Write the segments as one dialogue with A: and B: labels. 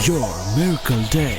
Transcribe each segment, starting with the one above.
A: your miracle day.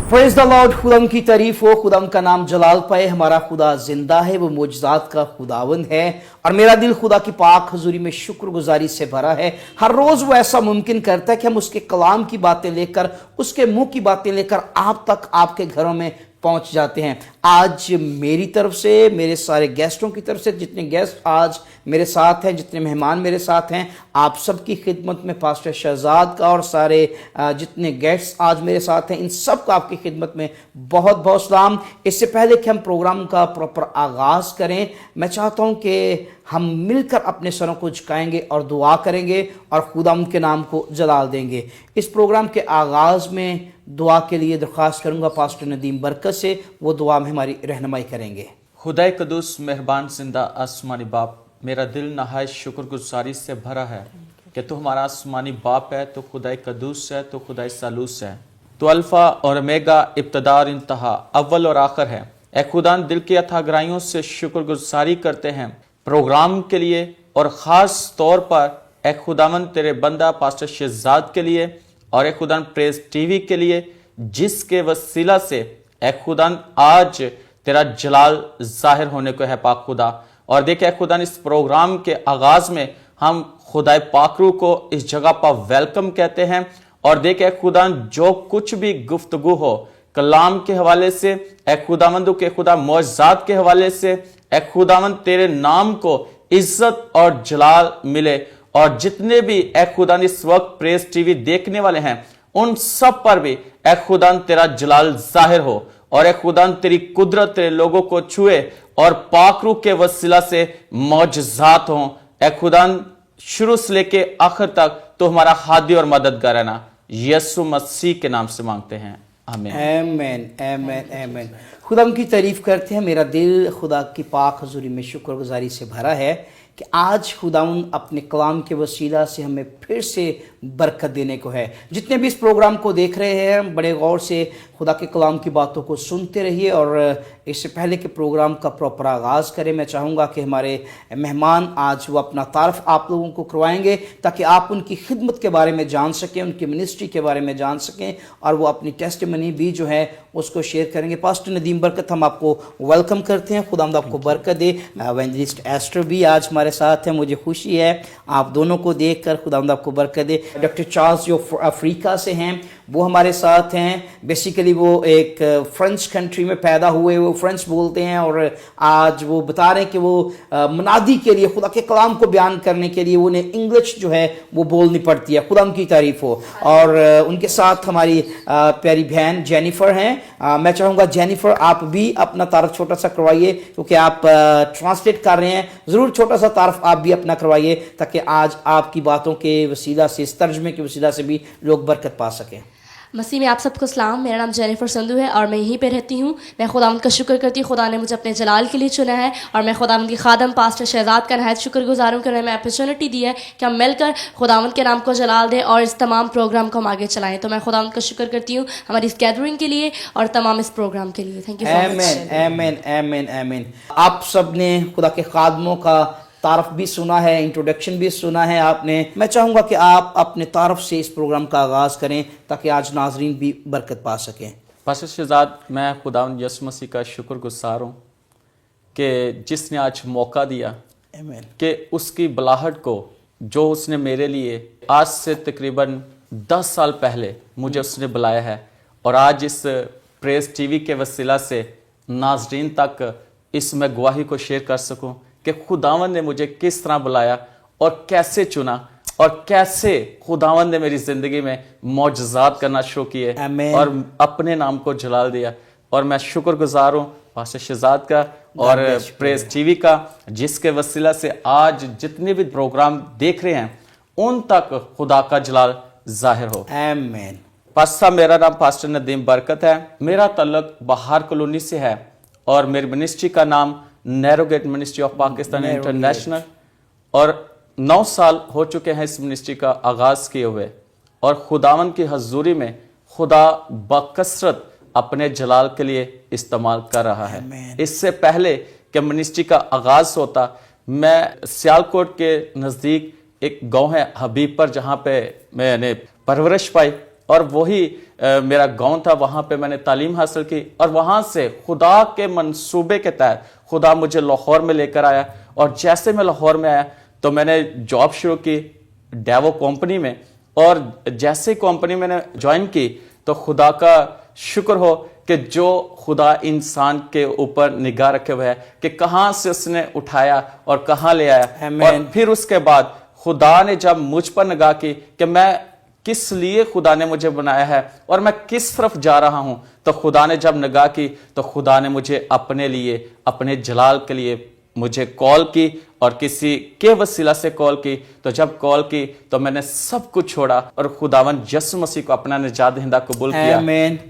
B: Praise the Lord. खुदाम की तारीफ हो, खुदाम का नाम जलाल पाए। हमारा खुदा जिंदा है, वो मुजज़ात का खुदावंद है और मेरा दिल खुदा की पाक हजूरी में शुक्रगुजारी से भरा है। हर रोज़ वो ऐसा मुमकिन करता है कि हम उसके कलाम की बातें लेकर, उसके मुंह की बातें लेकर आप तक, आपके घरों में पहुंच जाते हैं। आज मेरी तरफ से, मेरे सारे गेस्टों की तरफ से, जितने गेस्ट आज मेरे साथ हैं, जितने मेहमान मेरे साथ हैं, आप सबकी खिदमत में पास्टर शहजाद का और सारे जितने गेस्ट्स आज मेरे साथ हैं, इन सब का आपकी खिदमत में बहुत बहुत सलाम। इससे पहले कि हम प्रोग्राम का प्रॉपर आगाज़ करें, मैं चाहता हूं कि हम मिलकर अपने सरों को झुकाएंगे और दुआ करेंगे और खुदा उनके नाम को जलाल देंगे। इस प्रोग्राम के आगाज़ में दुआ के लिए दरख्वास्त करूंगा पास्टर नदीम बरकत से, वो दुआ में हमारी रहनुमाई करेंगे।
C: खुदाए कदूस मेहरबान जिंदा आसमानी बाप, मेरा दिल नहायत शुक्रगुजारी से भरा है कि तू हमारा आसमानी बाप है, तो खुदाए कदूस है, तो खुदाए सालूस है, तो अल्फ़ा और ओमेगा, इब्तदा और इंतहा, अव्वल और आखिर है। ए खुदा, दिल की अथाह गहराइयों से शुक्रगुजारी करते हैं प्रोग्राम के लिए और ख़ास तौर पर ए खुदावन तेरे बंदा पास्टर शहजाद के लिए और ए खुदा प्रेस टीवी के लिए, जिसके वसीला से ए खुदा आज तेरा जलाल जाहिर होने को है पाक खुदा। और देखे ए खुदा, इस प्रोग्राम के आगाज में हम खुदाए पाकरू को इस जगह पर वेलकम कहते हैं। और देखे ए खुदा, जो कुछ भी गुफ्तगू हो कलाम के हवाले से, ए खुदावंद के खुदा मौजज़ात के हवाले से, ए खुदावंद तेरे नाम को इज्जत और जलाल मिले। और जितने भी ए खुदा इस वक्त प्रेस टीवी देखने वाले हैं, उन सब पर भी ए खुदा तेरा जलाल जाहिर हो और ए खुदा तेरी कुदरत तेरे लोगों को छुए और पाकरू के वसीला से मौजज़ात हों। ए खुदा, शुरू से लेके आखिर तक तो हमारा हादी और मददगार है ना, यीशु मसीह के नाम से मांगते हैं, आमीन
B: आमीन आमीन आमीन। खुदा की तारीफ करते हैं। मेरा दिल खुदा की पाक हजूरी में शुक्रगुजारी से भरा है कि आज खुदाउन अपने कलाम के वसीला से हमें फिर से बरकत देने को है। जितने भी इस प्रोग्राम को देख रहे हैं, बड़े गौर से खुदा के कलाम की बातों को सुनते रहिए। और इससे पहले कि प्रोग्राम का प्रॉपर आगाज़ करें, मैं चाहूँगा कि हमारे मेहमान आज वो अपना तारफ़ आप लोगों को करवाएंगे, ताकि आप उनकी खिदमत के बारे में जान सकें, उनकी मिनिस्ट्री के बारे में जान सकें और वो अपनी टेस्टिमनी भी जो है उसको शेयर करेंगे। पास्टर नदीम बरकत, हम आपको वेलकम करते हैं। खुदा आपको बरकत दे। एवेंजलिस्ट एस्टर भी आज हमारे साथ हैं, मुझे खुशी है आप दोनों को देखकर। खुदा आपको बरकत दे। डॉक्टर चार्ल्स जो अफ्रीका से हैं, वो हमारे साथ हैं। बेसिकली वो एक फ्रेंच कंट्री में पैदा हुए, वो फ्रेंच बोलते हैं और आज वो बता रहे हैं कि वो मनादी के लिए, खुदा के कलाम को बयान करने के लिए उन्हें इंग्लिश जो है वो बोलनी पड़ती है। खुदा उनकी तारीफ हो। और उनके साथ हमारी प्यारी बहन जेनिफर हैं। मैं चाहूँगा जेनिफर आप भी अपना तारफ़ छोटा सा करवाइए, क्योंकि आप ट्रांसलेट कर रहे हैं। ज़रूर छोटा सा तारफ़ आप भी अपना करवाइए, ताकि आज आपकी बातों के वसीला से, इस तर्जमे के वसीला से भी लोग बरकत पा सकें।
D: मसीह में आप सबको सलाम। मेरा नाम जेनिफर संधू है और मैं यहीं पे रहती हूँ। मैं खुदावंद का शुक्र करती हूँ, खुदा ने मुझे अपने जलाल के लिए चुना है और मैं खुदावंद की खादम पास्टर शहजाद का नहायत शुक्रगुजार हूँ कि उन्होंने हमें अपॉर्चुनिटी दी है कि हम मिलकर खुदावंद के नाम को जलाल दें और इस तमाम प्रोग्राम को हम आगे चलाएं। तो मैं खुदावंद का शुक्र करती हूँ हमारी इस गैदरिंग के लिए और तमाम इस प्रोग्राम के लिए। Thank you so much.
B: आमीन आमीन आमीन। आप सब ने खुदा के खादमों का तारफ़ भी सुना है, इंट्रोडक्शन भी सुना है आपने। मैं चाहूँगा कि आप अपने तारफ़ से इस प्रोग्राम का आगाज़ करें, ताकि आज नाजरीन भी बरकत पा सकें।
C: पास्टर शहजाद, मैं खुदावंद यीशु मसीह का शुक्रगुजार हूँ कि जिसने आज मौका दिया
B: आमीन
C: कि उसकी बुलाहट को, जो उसने मेरे लिए आज से तकरीबन 10 साल पहले मुझे उसने बुलाया है, और आज इस प्रेस टीवी के वसीला से नाजरीन तक इस मैं गवाही को शेयर कर सकूं कि खुदावंद ने मुझे किस तरह बुलाया और कैसे चुना और कैसे खुदावंद ने मेरी ज़िंदगी में मौजज़ात करना शुरू किए और अपने नाम को जलाल दिया। और मैं शुक्रगुजार हूँ पास्टर शहजाद का और प्रेस टीवी का, जिसके वसीला से आज जितने भी प्रोग्राम देख रहे हैं उन तक खुदा का जलाल जाहिर हो।
B: आमीन।
C: पास्टर, मेरा नाम पास्टर नदीम बरकत है। मेरा तल्लुक बहार कॉलोनी से है और मेरी मिनिस्ट्री का नाम Narrow Gate Ministry of Pakistan International, और 9 साल हो चुके हैं इस मिनिस्ट्री का आगाज किए हुए। और खुदावन की हजूरी में खुदा बकसरत अपने जलाल के लिए इस्तेमाल कर रहा है। इससे पहले कि मिनिस्ट्री का आगाज होता, मैं सियालकोट के नज़दीक ایک گاؤں ہے حبیب پر جہاں پہ میں نے پرورش پائی اور وہی میرا گاؤں تھا. وہاں پہ میں نے تعلیم حاصل کی اور وہاں سے خدا کے منصوبے کے تحت خدا مجھے لاہور میں لے کر آیا. اور جیسے میں لاہور میں آیا تو میں نے جاب شروع کی ڈیوو کمپنی میں, اور جیسے کمپنی میں نے جوائن کی تو خدا کا شکر ہو کہ جو خدا انسان کے اوپر نگاہ رکھے ہوئے ہے کہ کہاں سے اس نے اٹھایا اور کہاں لے آیا. اور پھر اس کے بعد خدا نے جب مجھ پر نگاہ کی کہ میں کس لیے خدا نے مجھے بنایا ہے اور میں کس طرف جا رہا ہوں, تو خدا نے جب نگاہ کی تو خدا نے مجھے اپنے لیے, اپنے جلال کے لیے مجھے کال کی, اور کسی کے وسیلہ سے کال کی. تو جب کال کی تو میں نے سب کچھ چھوڑا اور خداوند یسوع مسیح کو اپنا نجات دہندہ قبول کیا.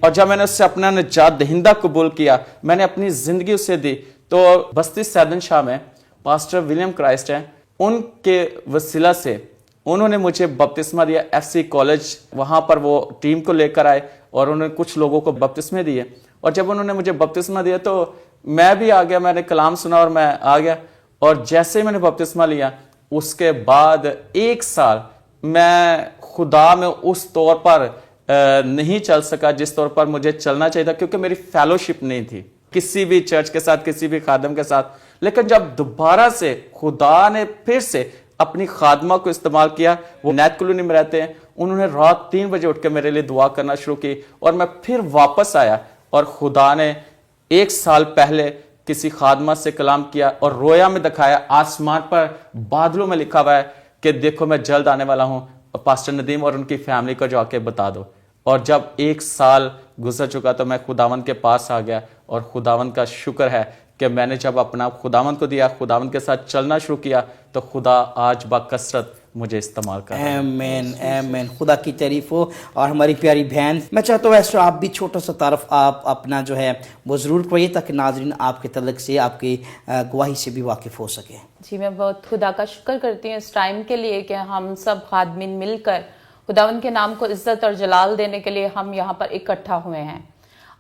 C: اور جب میں نے اسے اپنا نجات دہندہ قبول کیا, میں نے اپنی زندگی اسے دی. تو بستی سیدن شاہ میں پاسٹر ولیم کرائسٹ ہیں, ان کے وسیلہ سے انہوں نے مجھے بپتسمہ دیا. ایف سی کالج وہاں پر وہ ٹیم کو لے کر آئے اور انہوں نے کچھ لوگوں کو بپتسمے دیے. اور جب انہوں نے مجھے بپتسمہ دیا تو میں بھی آ گیا, میں نے کلام سنا اور میں آ گیا. اور جیسے ہی میں نے بپتسمہ لیا اس کے بعد 1 سال میں خدا میں اس طور پر نہیں چل سکا جس طور پر مجھے چلنا چاہیے تھا, کیونکہ میری فیلوشپ نہیں تھی کسی بھی چرچ کے ساتھ, کسی بھی خادم کے ساتھ. لیکن جب دوبارہ سے خدا نے پھر سے اپنی خادمہ کو استعمال کیا, وہ نیت کلونی میں رہتے ہیں, انہوں نے رات 3 بجے اٹھ کے میرے لیے دعا کرنا شروع کی. اور میں پھر واپس آیا اور خدا نے 1 سال پہلے کسی خادمہ سے کلام کیا اور رویا میں دکھایا, آسمان پر بادلوں میں لکھا ہوا ہے کہ دیکھو میں جلد آنے والا ہوں, پاسٹر ندیم اور ان کی فیملی کو جا کے بتا دو. اور جب 1 سال گزر چکا تو میں خداوند کے پاس آ گیا, اور خداوند کا شکر ہے کہ میں نے جب اپنا خداوند کو دیا, خداوند کے ساتھ چلنا شروع کیا, تو خدا آج باکثرت مجھے استعمال کر رہا ہے.
B: آمین آمین, خدا کی تعریف ہو. اور ہماری پیاری بہن, میں چاہتا ہوں ایسا آپ بھی چھوٹا سا تعارف آپ اپنا جو ہے وہ ضرور کریے تاکہ ناظرین آپ کے تعلق سے, آپ کی گواہی سے بھی واقف ہو سکے.
A: جی, میں بہت خدا کا شکر کرتی ہوں اس ٹائم کے لیے کہ ہم سب خادمین مل کر خداوند کے نام کو عزت اور جلال دینے کے لیے ہم یہاں پر اکٹھا ہوئے ہیں.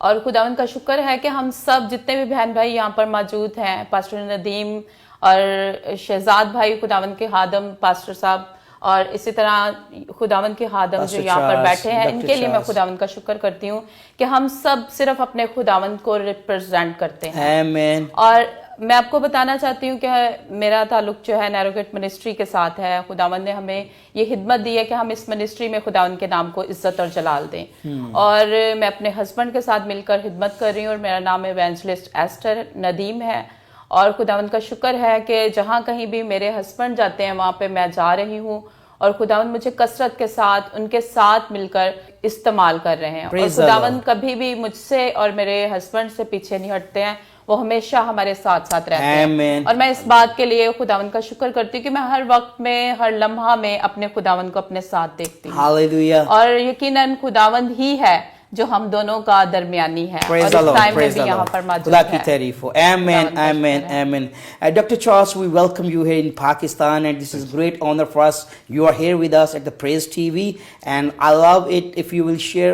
A: اور خداوند کا شکر ہے کہ ہم سب جتنے بھی بہن بھائی یہاں پر موجود ہیں, پاسٹر ندیم اور شہزاد بھائی خداوند کے خادم پاسٹر صاحب, اور اسی طرح خداوند کے خادم جو یہاں پر بیٹھے ہیں, ان کے لیے میں خداوند کا شکر کرتی ہوں کہ ہم سب صرف اپنے خداوند کو ریپرزینٹ کرتے ہیں.
B: آمین.
A: اور میں آپ کو بتانا چاہتی ہوں کہ میرا تعلق جو ہے نیروگیٹ منسٹری کے ساتھ ہے. خداوند نے ہمیں یہ خدمت دی ہے کہ ہم اس منسٹری میں خداوند کے نام کو عزت اور جلال دیں. اور میں اپنے ہسبینڈ کے ساتھ مل کر خدمت کر رہی ہوں, اور میرا نام ایونجلسٹ ایسٹر ندیم ہے. اور خداوند کا شکر ہے کہ جہاں کہیں بھی میرے ہسبینڈ جاتے ہیں وہاں پہ میں جا رہی ہوں, اور خداوند مجھے کثرت کے ساتھ ان کے ساتھ مل کر استعمال کر رہے ہیں. اور خداوند کبھی بھی مجھ سے اور میرے ہسبینڈ سے پیچھے نہیں ہٹتے ہیں, وہ ہمیشہ ہمارے ساتھ ساتھ رہتے ہیں. اور میں اس بات کے لیے خداوند کا شکر کرتی ہوں کہ میں ہر وقت میں, ہر لمحہ میں اپنے خداوند کو اپنے ساتھ دیکھتی ہوں.
B: ہاللویہ.
A: اور یقیناً خداوند ہی ہے جو ہم دونوں کا درمیانی ہے, اور اس ٹائم میں بھی یہاں پر موجود ہے.
B: خدا کی تعریف ہو. آمین آمین آمین. Dr. Charles, we welcome you here in Pakistan, and this is great honor for us. You are here with us at the Praise TV, and I love it if you will share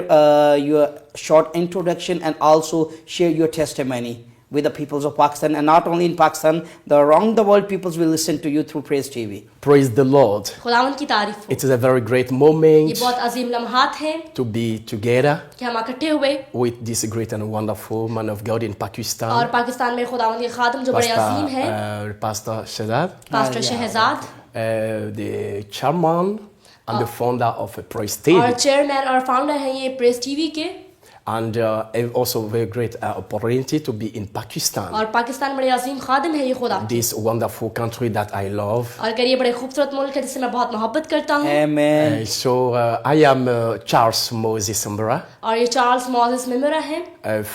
B: your short introduction and also share your testimony with the peoples of Pakistan, and not only in Pakistan, around the world peoples will listen to you through Praise TV.
E: Praise the Lord.
D: خداوند کی تعریف ہو.
E: It is a very great moment
D: یہ بہت عظیم لمحات ہیں
E: to be together
D: کہ ہم اکٹھے ہوئے
E: with this great and wonderful man of God in Pakistan.
D: اور پاکستان میں خداوند کے خادم جو بڑے عظیم ہیں,
E: Pastor Shehzad,
D: pastor Shahzad,
E: the chairman and the founder of Praise
D: اور
E: TV.
D: چیئرمین اور فاؤنڈر ہیں یہ پریس ٹی وی کے.
E: And also very great opportunity to be in Pakistan.
D: اور پاکستان بڑے عظیم خادم ہے یہ خدا.
E: This wonderful country that I love.
D: اور اگر یہ بڑے خوبصورت ملک ہے جس سے میں بہت محبت کرتا ہوں.
B: Amen.
E: So I am Charles Moses Mbra.
D: اور یہ چارلز موزس ممبرا ہیں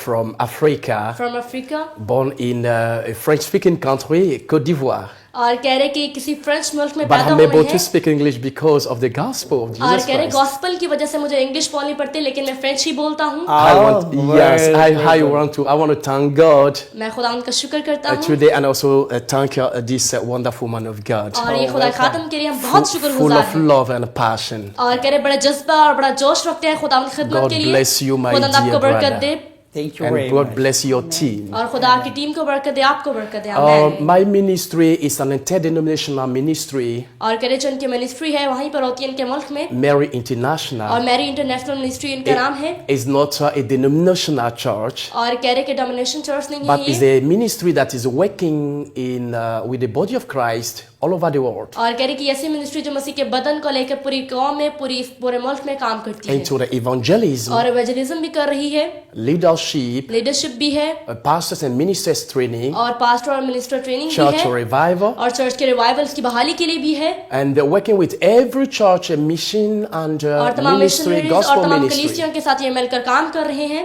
E: From Africa.
D: From Africa.
E: Born in a French-speaking country, Côte d'Ivoire.
D: اور کہہ رہے کہ کسی فرینچ ملک میں
E: But
D: پیدا
E: I'm
D: ہوئے
E: able
D: ہیں.
E: to speak English because of the gospel of
D: اور
E: Jesus
D: کہہ رہے
E: Christ.
D: گاسپل کی وجہ سے مجھے انگلش بولنی پڑتی ہے لیکن میں فرینچ ہی بولتا ہوں.
E: I want to thank God
D: میں خدا ان کا شکر کرتا ہوں.
E: today and also thank this wonderful man of God.
D: اور یہ خدا خاتم کے لیے ہم بہت شکر
E: Full
D: گزار
E: of
D: ہیں.
E: love and passion.
D: اور کہہ رہے بڑا جذبہ اور بڑا جوش رکھتے ہیں خدا ان کی خدمت
E: God
D: کے لیے.
E: bless you, my
D: خدا آپ
E: dear
D: کو برکت
E: brother.
D: They.
B: Thank you
E: And
B: very
E: God
B: much.
E: bless your team.
D: और खुदा की टीम को बरकत दे, आपको बरकत दे, आमीन।
E: My ministry is an interdenominational ministry,
D: और करे जो इनकी मिनिस्ट्री है वहीं पर होती है इनके मुल्क में,
E: Mary
D: और
E: International.
D: मैरी इंटरनेशनल मिनिस्ट्री इनका नाम है।
E: It's not a denominational church,
D: और कहरे के डोमिनेशन चर्च नहीं
E: but
D: है
E: it's
D: ये,
E: a ministry that is working in with the body of Christ all over the world,
D: और कहरे की ऐसी मिनिस्ट्री जो मसीह के बदन को लेकर पूरी कौम में, पूरे मुल्क में काम करती है,
E: into the evangelism,
D: और एवेंजलिज्म भी कर रही है,
E: leadership,
D: लीडरशिप भी है,
E: pastors and ministers training,
D: और पास्टर और मिनिस्टर ट्रेनिंग भी
E: church
D: है,
E: revival,
D: और चर्च के रिवाइवल्स की बहाली के लिए भी है,
E: and working with every church, mission and
D: और तमाम
E: ministry,
D: मिशनरीज और
E: gospel
D: तमाम
E: ministry,
D: कलीसियों के साथ ये मिलकर काम कर रहे हैं,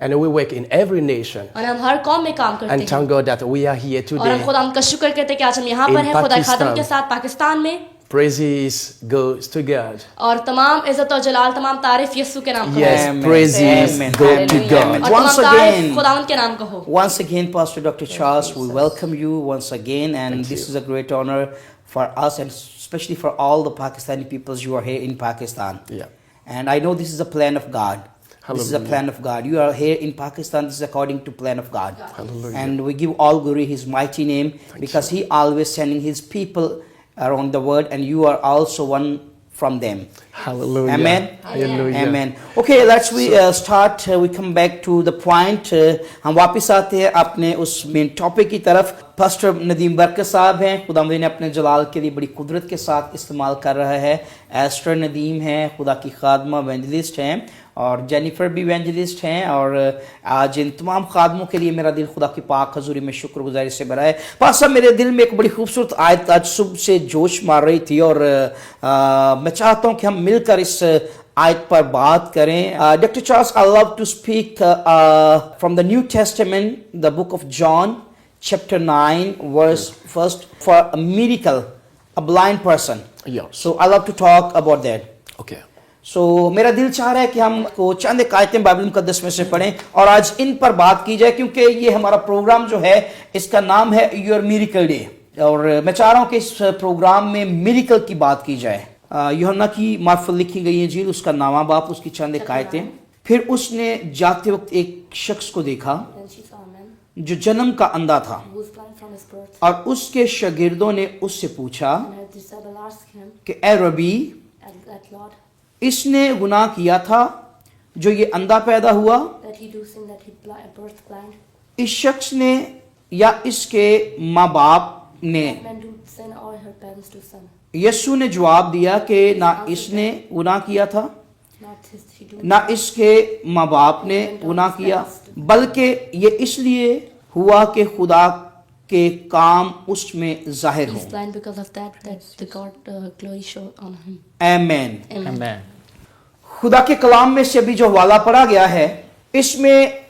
E: and we work in every nation.
D: और हम हर कौम में काम करते
E: And
D: हैं,
E: thank God that we are here
D: और हम
E: today.
D: खुदा का शुक्र करते हैं कि आज हम यहाँ
E: In
D: पर हैं खुदा
E: Pakistan.
D: खादम के साथ पाकिस्तान में,
E: Praises goes to God.
D: और तमाम इज्जत और जलाल, तमाम तारीफ यीशु के नाम को
E: Yes,
B: Amen.
E: praises
B: Amen.
E: go to
A: Hallelujah.
E: God.
D: और
B: Once
D: तमाम तारीफ
B: again-
D: खुदावंद के नाम को हो।
B: Once again, Pastor Dr. Charles, we welcome you once again, and this is a great honor for us, and especially for all the Pakistani peoples you are here in Pakistan.
E: Yeah.
B: And I know this is a plan of God. This is a
E: Hallelujah.
B: plan of God. You are here in Pakistan. This is according to plan of God.
E: Hallelujah.
B: And we give all glory His mighty name, because He always sending His people around the world, and you are also one from them.
E: Hallelujah.
B: Amen.
E: Hallelujah.
B: Amen. Okay, let's we start. We come back to the point. हम वापस आते हैं अपने उस main topic की तरफ। Pastor Nadeem बरकत साहब हैं, खुदावंद ने अपने जलाल के लिए बड़ी कुदरत के साथ इस्तेमाल कर रहा है। एस्टर नदीम हैं, खुदा की खादमा एवेंजलिस्ट हैं, और जेनिफर भी एवेंजलिस्ट हैं, और आज इन तमाम खादमों के लिए मेरा दिल खुदा की पाक हजूरी में शुक्रगुजारी से भरा है। पासा मेरे दिल में एक बड़ी खूबसूरत आयत आज सुबह से जोश मार रही थी, और मैं चाहता हूँ कि हम मिलकर इस आयत पर बात करें। Doctor Charles, I love to speak from the New Testament, the book of John chapter 9 verse 1, for a miracle, a blind person.
E: Yes.
B: So I love to talk about that.
E: Okay.
B: So मेरा दिल चाह रहा है कि हम को चंद एक आयतें बाइबल मुकद्दस में से पढ़ें और आज इन पर बात की जाए, क्योंकि ये हमारा प्रोग्राम जो है इसका नाम है योर मिरेकल डे, और मैं चाह रहा हूँ कि इस प्रोग्राम में मिरेकल की बात की जाए। यूहन्ना की मार्फत लिखी गई इंजील, उसका नामा बाप, उसकी चंद एक आयतें। फिर उसने जाते वक्त एक शख्स को देखा जो जन्म का अंधा था, और उसके शागिर्दों ने उससे पूछा कि ए रबी, इसने गुनाह किया था जो ये अंधा पैदा हुआ, इस शख्स ने या इसके माँ बाप ने? यीशु ने जवाब दिया कि ना इसने गुनाह किया था, ना इसके माँ बाप ने गुनाह किया, बल्कि ये इसलिए हुआ कि खुदा के काम उसमें जाहिर हो। आमीन।
C: Amen.
B: खुदा के कलाम में से अभी जो हवाला पढ़ा गया है, इसमें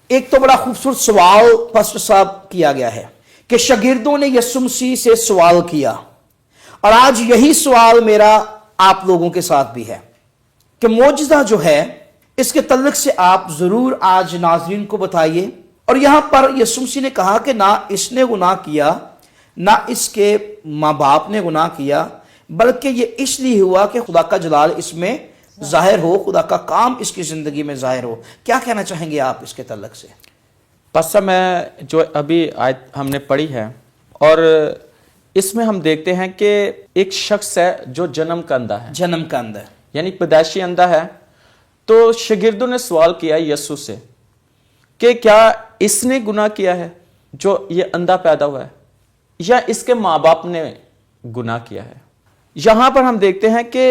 B: एक तो बड़ा खूबसूरत सवाल पास्टर साहब किया गया है कि शागिर्दों ने यीशु मसीह से सवाल किया, और आज यही सवाल मेरा आप लोगों के साथ भी है कि मौजज़ा जो है इसके तल्लुक से आप जरूर आज नाज़रीन को बताइए। और यहां पर यीशु मसीह ने कहा कि ना इसने गुनाह किया, ना इसके माँ बाप ने गुनाह किया, बल्कि ये इसलिए हुआ कि खुदा का जलाल इसमें जाहिर हो, खुदा का काम इसकी जिंदगी में जाहिर हो। क्या कहना चाहेंगे आप इसके तल्लुक से?
C: पास्टर, मैं जो अभी आयत हमने पढ़ी है, और इसमें हम देखते हैं कि एक शख्स है जो जन्म का अंधा है,
B: जन्म का अंधा,
C: यानी पैदाइशी अंधा है। तो शागिर्दों ने सवाल किया यीशु से कि क्या इसने गुनाह किया है जो ये अंधा पैदा हुआ है, या इसके माँ बाप ने गुनाह किया है? यहां पर हम देखते हैं कि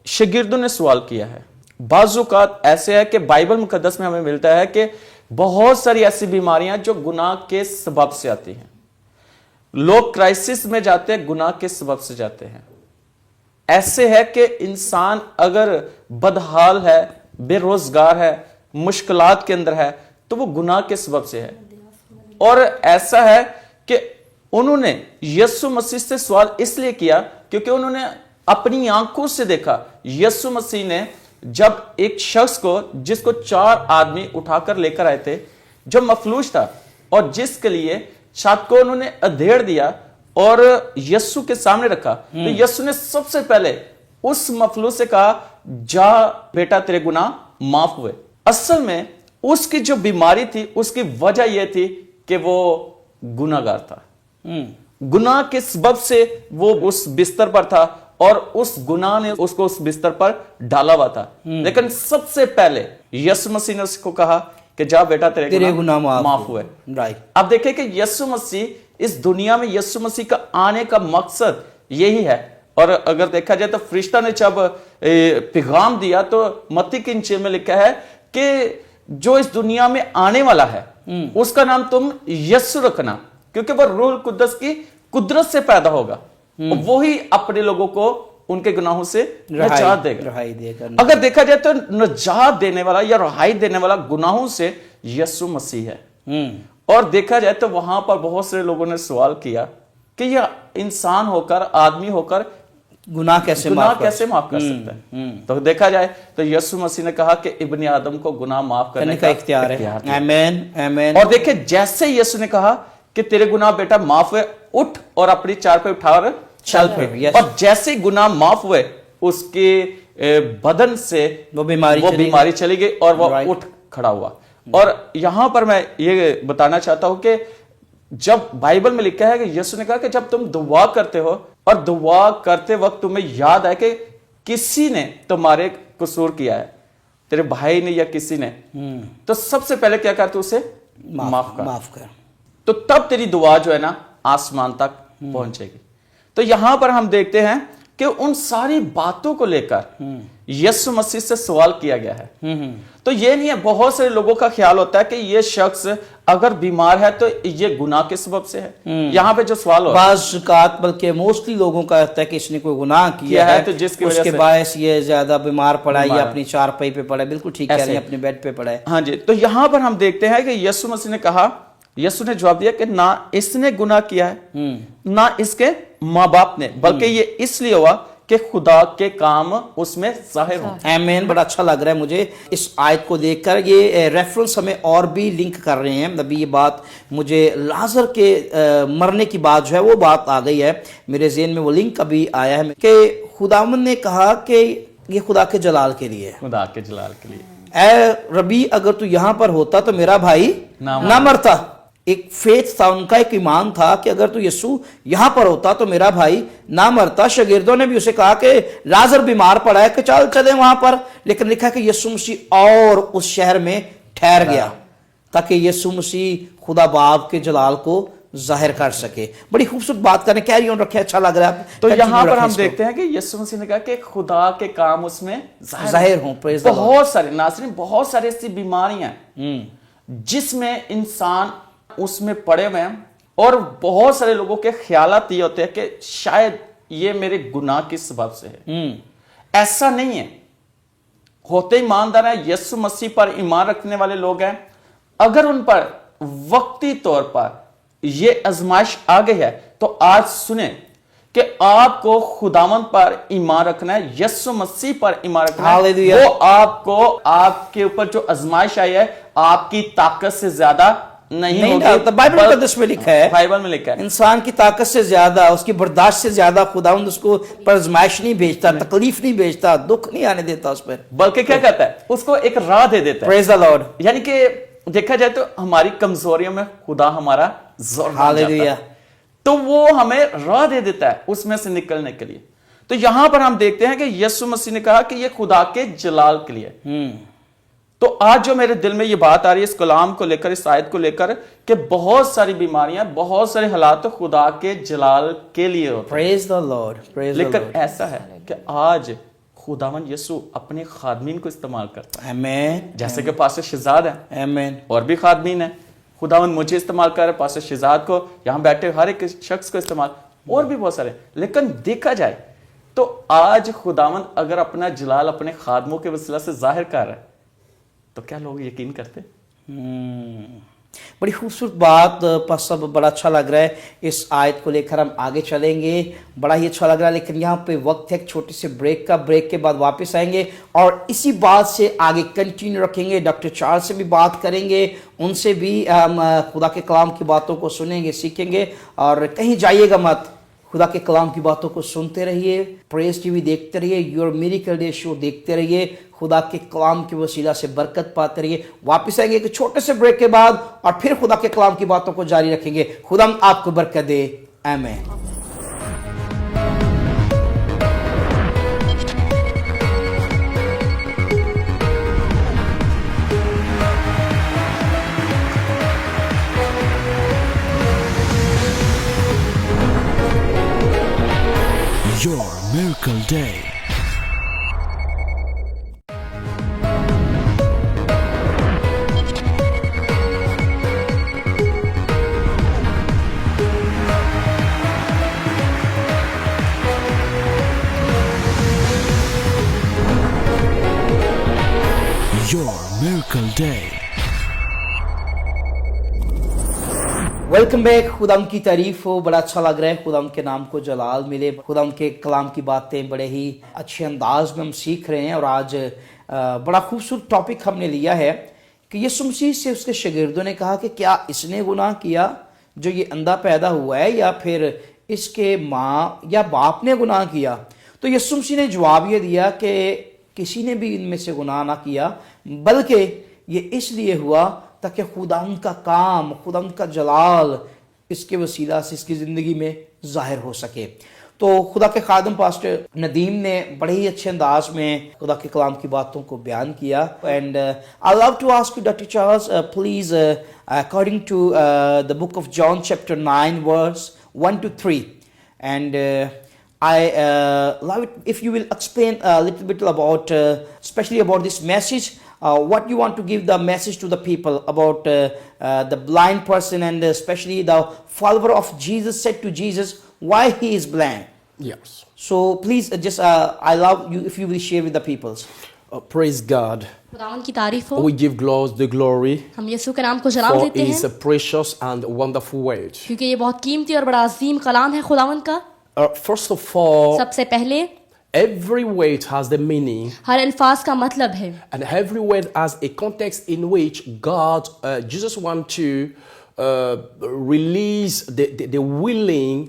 C: शागिर्दों ने सवाल किया है। बाज़ औक़ात ऐसे है कि बाइबल मुकद्दस में हमें मिलता है कि बहुत सारी ऐसी बीमारियां जो गुनाह के सबब से आती हैं। लोग क्राइसिस में जाते हैं, गुनाह के सबब से जाते हैं। ऐसे है कि इंसान अगर बदहाल है, बेरोजगार है, मुश्किलात के अंदर है, तो वो गुनाह के सबब से है। और ऐसा है कि उन्होंने यीशु मसीह से सवाल इसलिए किया क्योंकि उन्होंने अपनी आंखों से देखा। यीशु मसीह ने जब एक शख्स को, जिसको 4 आदमी उठाकर लेकर आए थे, जो मफलूज था और जिसके लिए छत को उन्होंने अधेड़ दिया और यीशु के सामने रखा, तो यीशु ने सबसे पहले उस मफलूज से कहा, जा बेटा तेरे गुनाह माफ हुए। असल में اس کی جو بیماری تھی اس کی وجہ یہ تھی کہ وہ گناہگار تھا. گناہ کے سبب سے وہ اس بستر پر تھا اور اس گناہ نے اس کو اس بستر پر ڈالا ہوا تھا. لیکن سب سے پہلے یسوع مسیح نے اس کو کہا کہ جا بیٹا تیرے گناہ معاف ہوئے. اب دیکھیں کہ یسوع مسیح اس دنیا میں یسوع مسیح کا آنے کا مقصد یہی ہے. اور اگر دیکھا جائے تو فرشتہ نے جب پیغام دیا تو متی کی انجیل میں لکھا ہے کہ جو اس دنیا میں آنے والا ہے اس کا نام تم یسوع رکھنا, کیونکہ وہ روح القدس کی قدرت سے پیدا ہوگا, وہی اپنے لوگوں کو ان کے گناہوں سے نجات دے گا. اگر دیکھا جائے تو نجات دینے والا یا رہائی دینے والا گناہوں سے یسوع مسیح ہے. اور دیکھا جائے تو وہاں پر بہت سے لوگوں نے سوال کیا کہ یہ انسان ہو کر, آدمی ہو کر
B: گناہ کیسے
C: معاف کر سکتا ہے؟ تو دیکھا جائے تو یسوع مسیح نے کہا کہ ابن آدم کو گناہ معاف کرنے کا اختیار ہے.
B: آمین آمین.
C: اور دیکھیں جیسے یسوع نے کہا کہ تیرے گناہ بیٹا معاف ہوئے, اٹھ اور اپنی چارپائی اٹھا اور چل پھر. اور جیسے گناہ معاف ہوئے اس کے بدن سے وہ بیماری چلی گئی اور وہ اٹھ کھڑا ہوا. اور یہاں پر میں یہ بتانا چاہتا ہوں کہ جب بائبل میں لکھا ہے کہ یسوع نے کہا کہ جب تم دعا کرتے ہو اور دعا کرتے وقت تمہیں یاد ہے کہ کسی نے تمہارے قصور کیا ہے, تیرے بھائی نے یا کسی نے, تو سب سے پہلے کیا کرتے اسے معاف کر. تو تب تیری دعا جو ہے نا آسمان تک پہنچے گی. تو یہاں پر ہم دیکھتے ہیں کہ ان ساری باتوں کو لے کر یسوع مسیح سے سوال کیا گیا ہے. تو یہ نہیں ہے, بہت سے لوگوں کا خیال ہوتا ہے کہ یہ شخص اگر بیمار ہے تو یہ گناہ کے سبب سے ہے. یہاں پہ جو سوال ہو
B: بعض اوقات بلکہ موسٹلی لوگوں کا ہوتا ہے کہ اس نے کوئی گناہ کیا ہے
C: تو جس کی
B: اس کے باعث یہ زیادہ بیمار پڑا یا اپنی چارپائی پہ پڑا. بالکل ٹھیک کہہ رہے ہیں, اپنے بیڈ پہ پڑا ہے.
C: ہاں جی. تو یہاں پر ہم دیکھتے ہیں کہ یسوع مسیح نے کہا, یسوع نے جواب دیا کہ نہ اس نے گناہ کیا ہے نہ اس کے ماں باپ نے, بلکہ یہ اس لیے ہوا کہ خدا کے کام اس میں ظاہر ہوں.
B: آمین. بڑا اچھا لگ رہا ہے مجھے اس آیت کو دیکھ کر. یہ ریفرنس ہمیں اور بھی لنک کر رہے ہیں. ابھی یہ بات مجھے لازر کے مرنے کی بات جو ہے وہ بات آ گئی ہے میرے ذہن میں, وہ لنک ابھی آیا ہے کہ خداوند نے کہا کہ یہ خدا کے جلال کے لیے,
C: خدا کے جلال کے لیے.
B: اے ربی اگر تو یہاں پر ہوتا تو میرا بھائی نہ مرتا. ایک فیتھ تھا ان کا, ایک ایمان تھا کہ اگر تو یسوع یہاں پر ہوتا تو میرا بھائی نہ مرتا. شاگردوں نے بھی اسے کہا کہ لازر بیمار پڑا ہے کہ چلیں وہاں پر, لیکن لکھا کہ یسوع مسیح اور اس شہر میں ٹھہر گیا تاکہ یسوع مسیح خدا باپ کے جلال کو ظاہر کر سکے. بڑی خوبصورت بات کرنے, کیری آن رکھے, اچھا لگ رہا ہے.
C: تو یہاں پر ہم دیکھتے ہیں کہ یسوع مسیح نے کہا کہ خدا کے کام اس میں
B: ظاہر ہوں.
C: بہت سارے ناظرین, بہت سارے ایسی بیماریاں جس میں انسان اس میں پڑے ہوئے ہیں, اور بہت سارے لوگوں کے خیالات یہ ہوتے ہیں کہ شاید یہ میرے گناہ کی سبب سے ہے. ایسا نہیں ہے. ہوتے ایماندار ہیں, یسوع مسیح پر ایمان رکھنے والے لوگ ہیں, اگر ان پر وقتی طور پر یہ آزمائش آ گئی ہے تو آج سنیں کہ آپ کو خداوند پر ایمان رکھنا ہے, یسوع مسیح پر ایمان رکھنا ہے. وہ آپ کو, آپ کے اوپر جو آزمائش آئی ہے آپ کی طاقت سے زیادہ نہیں ہوگی.
B: بائبل مقدس میں لکھا ہے,
C: بائبل میں لکھا ہے
B: انسان کی طاقت سے زیادہ, اس کی برداشت سے زیادہ خداوند اس کو پر آزمائش نہیں بھیجتا, تکلیف نہیں بھیجتا, دکھ نہیں آنے دیتا اس پر,
C: بلکہ کیا کہتا ہے, اس کو ایک راہ دے دیتا ہے.
B: پریز دی لارڈ.
C: یعنی کہ دیکھا جائے تو ہماری کمزوریوں میں خدا ہمارا زور بن جاتا ہے, تو وہ ہمیں راہ دے دیتا ہے اس میں سے نکلنے کے لیے. تو یہاں پر ہم دیکھتے ہیں کہ یسوع مسیح نے کہا کہ یہ خدا کے جلال کے لیے. تو آج جو میرے دل میں یہ بات آ رہی ہے اس کلام کو لے کر, اس آیت کو لے کر, کہ بہت ساری بیماریاں, بہت سارے حالات خدا کے جلال کے لیے ہوتے ہیں.
B: پریز دی لارڈ.
C: لیکن ایسا ہے کہ آج خداوند یسوع اپنے خادمین کو استعمال کرتا ہے.
B: آمین.
C: جیسے کہ پاسٹر شہزاد ہیں,
B: آمین,
C: اور بھی خادمین ہیں. خداوند مجھے استعمال کر رہا ہے, پاسٹر شہزاد کو, یہاں بیٹھے ہر ایک شخص کو استعمال, اور بھی بہت سارے. لیکن دیکھا جائے تو آج خداوند اگر اپنا جلال اپنے خادموں کے وسیلہ سے ظاہر کر رہا ہے تو کیا لوگ یقین کرتے؟
B: بڑی خوبصورت بات. سب بڑا اچھا لگ رہا ہے. اس آیت کو لے کر ہم آگے چلیں گے, بڑا ہی اچھا لگ رہا ہے. لیکن یہاں پہ وقت ہے ایک چھوٹی سے بریک کا. بریک کے بعد واپس آئیں گے اور اسی بات سے آگے کنٹینیو رکھیں گے. ڈاکٹر چارلز سے بھی بات کریں گے, ان سے بھی ہم خدا کے کلام کی باتوں کو سنیں گے, سیکھیں گے. اور کہیں جائیے گا مت, खुदा के कलाम की बातों को सुनते रहिए, प्रेस टीवी देखते रहिए, योर मिरेकल डे शो देखते रहिए, खुदा के कलाम के वसीला से बरकत पाते रहिए। वापस आएंगे एक छोटे से ब्रेक के बाद और फिर खुदा के कलाम की बातों को जारी रखेंगे। खुदा आपको बरकत दे, आमीन।
F: Your Miracle Day. Your Miracle Day.
B: Welcome back. खुदाम की तारीफ हो, बड़ा अच्छा लग रहा है, खुदाम के नाम को जलाल मिले। खुदाम के कलाम की बातें बड़े ही अच्छे अंदाज में हम सीख रहे हैं और आज बड़ा खूबसूरत टॉपिक हमने लिया है कि यीशु मसीह से उसके शागिर्दों ने कहा कि क्या इसने गुनाह किया जो ये अंधा पैदा हुआ है या फिर इसके माँ या बाप ने गुनाह किया? तो यीशु मसीह ने जवाब ये दिया कि किसी ने भी इनमें से गुनाह ना किया, बल्कि ये इसलिए हुआ ताकि खुदाम का काम, खुदाम का जलाल इसके वसीला से इसकी ज़िंदगी में ज़ाहिर हो सके। तो खुदा के खादम पास्टर नदीम ने बड़े ही अच्छे अंदाज में खुदा के कलाम की बातों को बयान किया। And I love to ask you doctor Charles, please according to the book of John chapter 9 verse 1 to 3 and I love it if you will explain a little bit about especially about this message, what you want to give the message to the people about the blind person, and especially the follower of Jesus said to Jesus why he is blind.
E: Yes.
B: So please just I love you if you will share with the peoples.
E: Praise God.
D: खुदावंद की तारीफ हो।
E: We give the glory
D: हम यीशु के नाम को जलाल
E: for
D: देते
E: His
D: हैं
E: precious and wonderful word.
D: क्योंकि ये बहुत कीमती और बड़ा अजीम कलाम है खुदावंद का।
E: First of all,
D: सबसे पहले
E: every word has the meaning,
D: हर अल्फाज का मतलब है
E: and every word has a context in which God, Jesus want to release the willing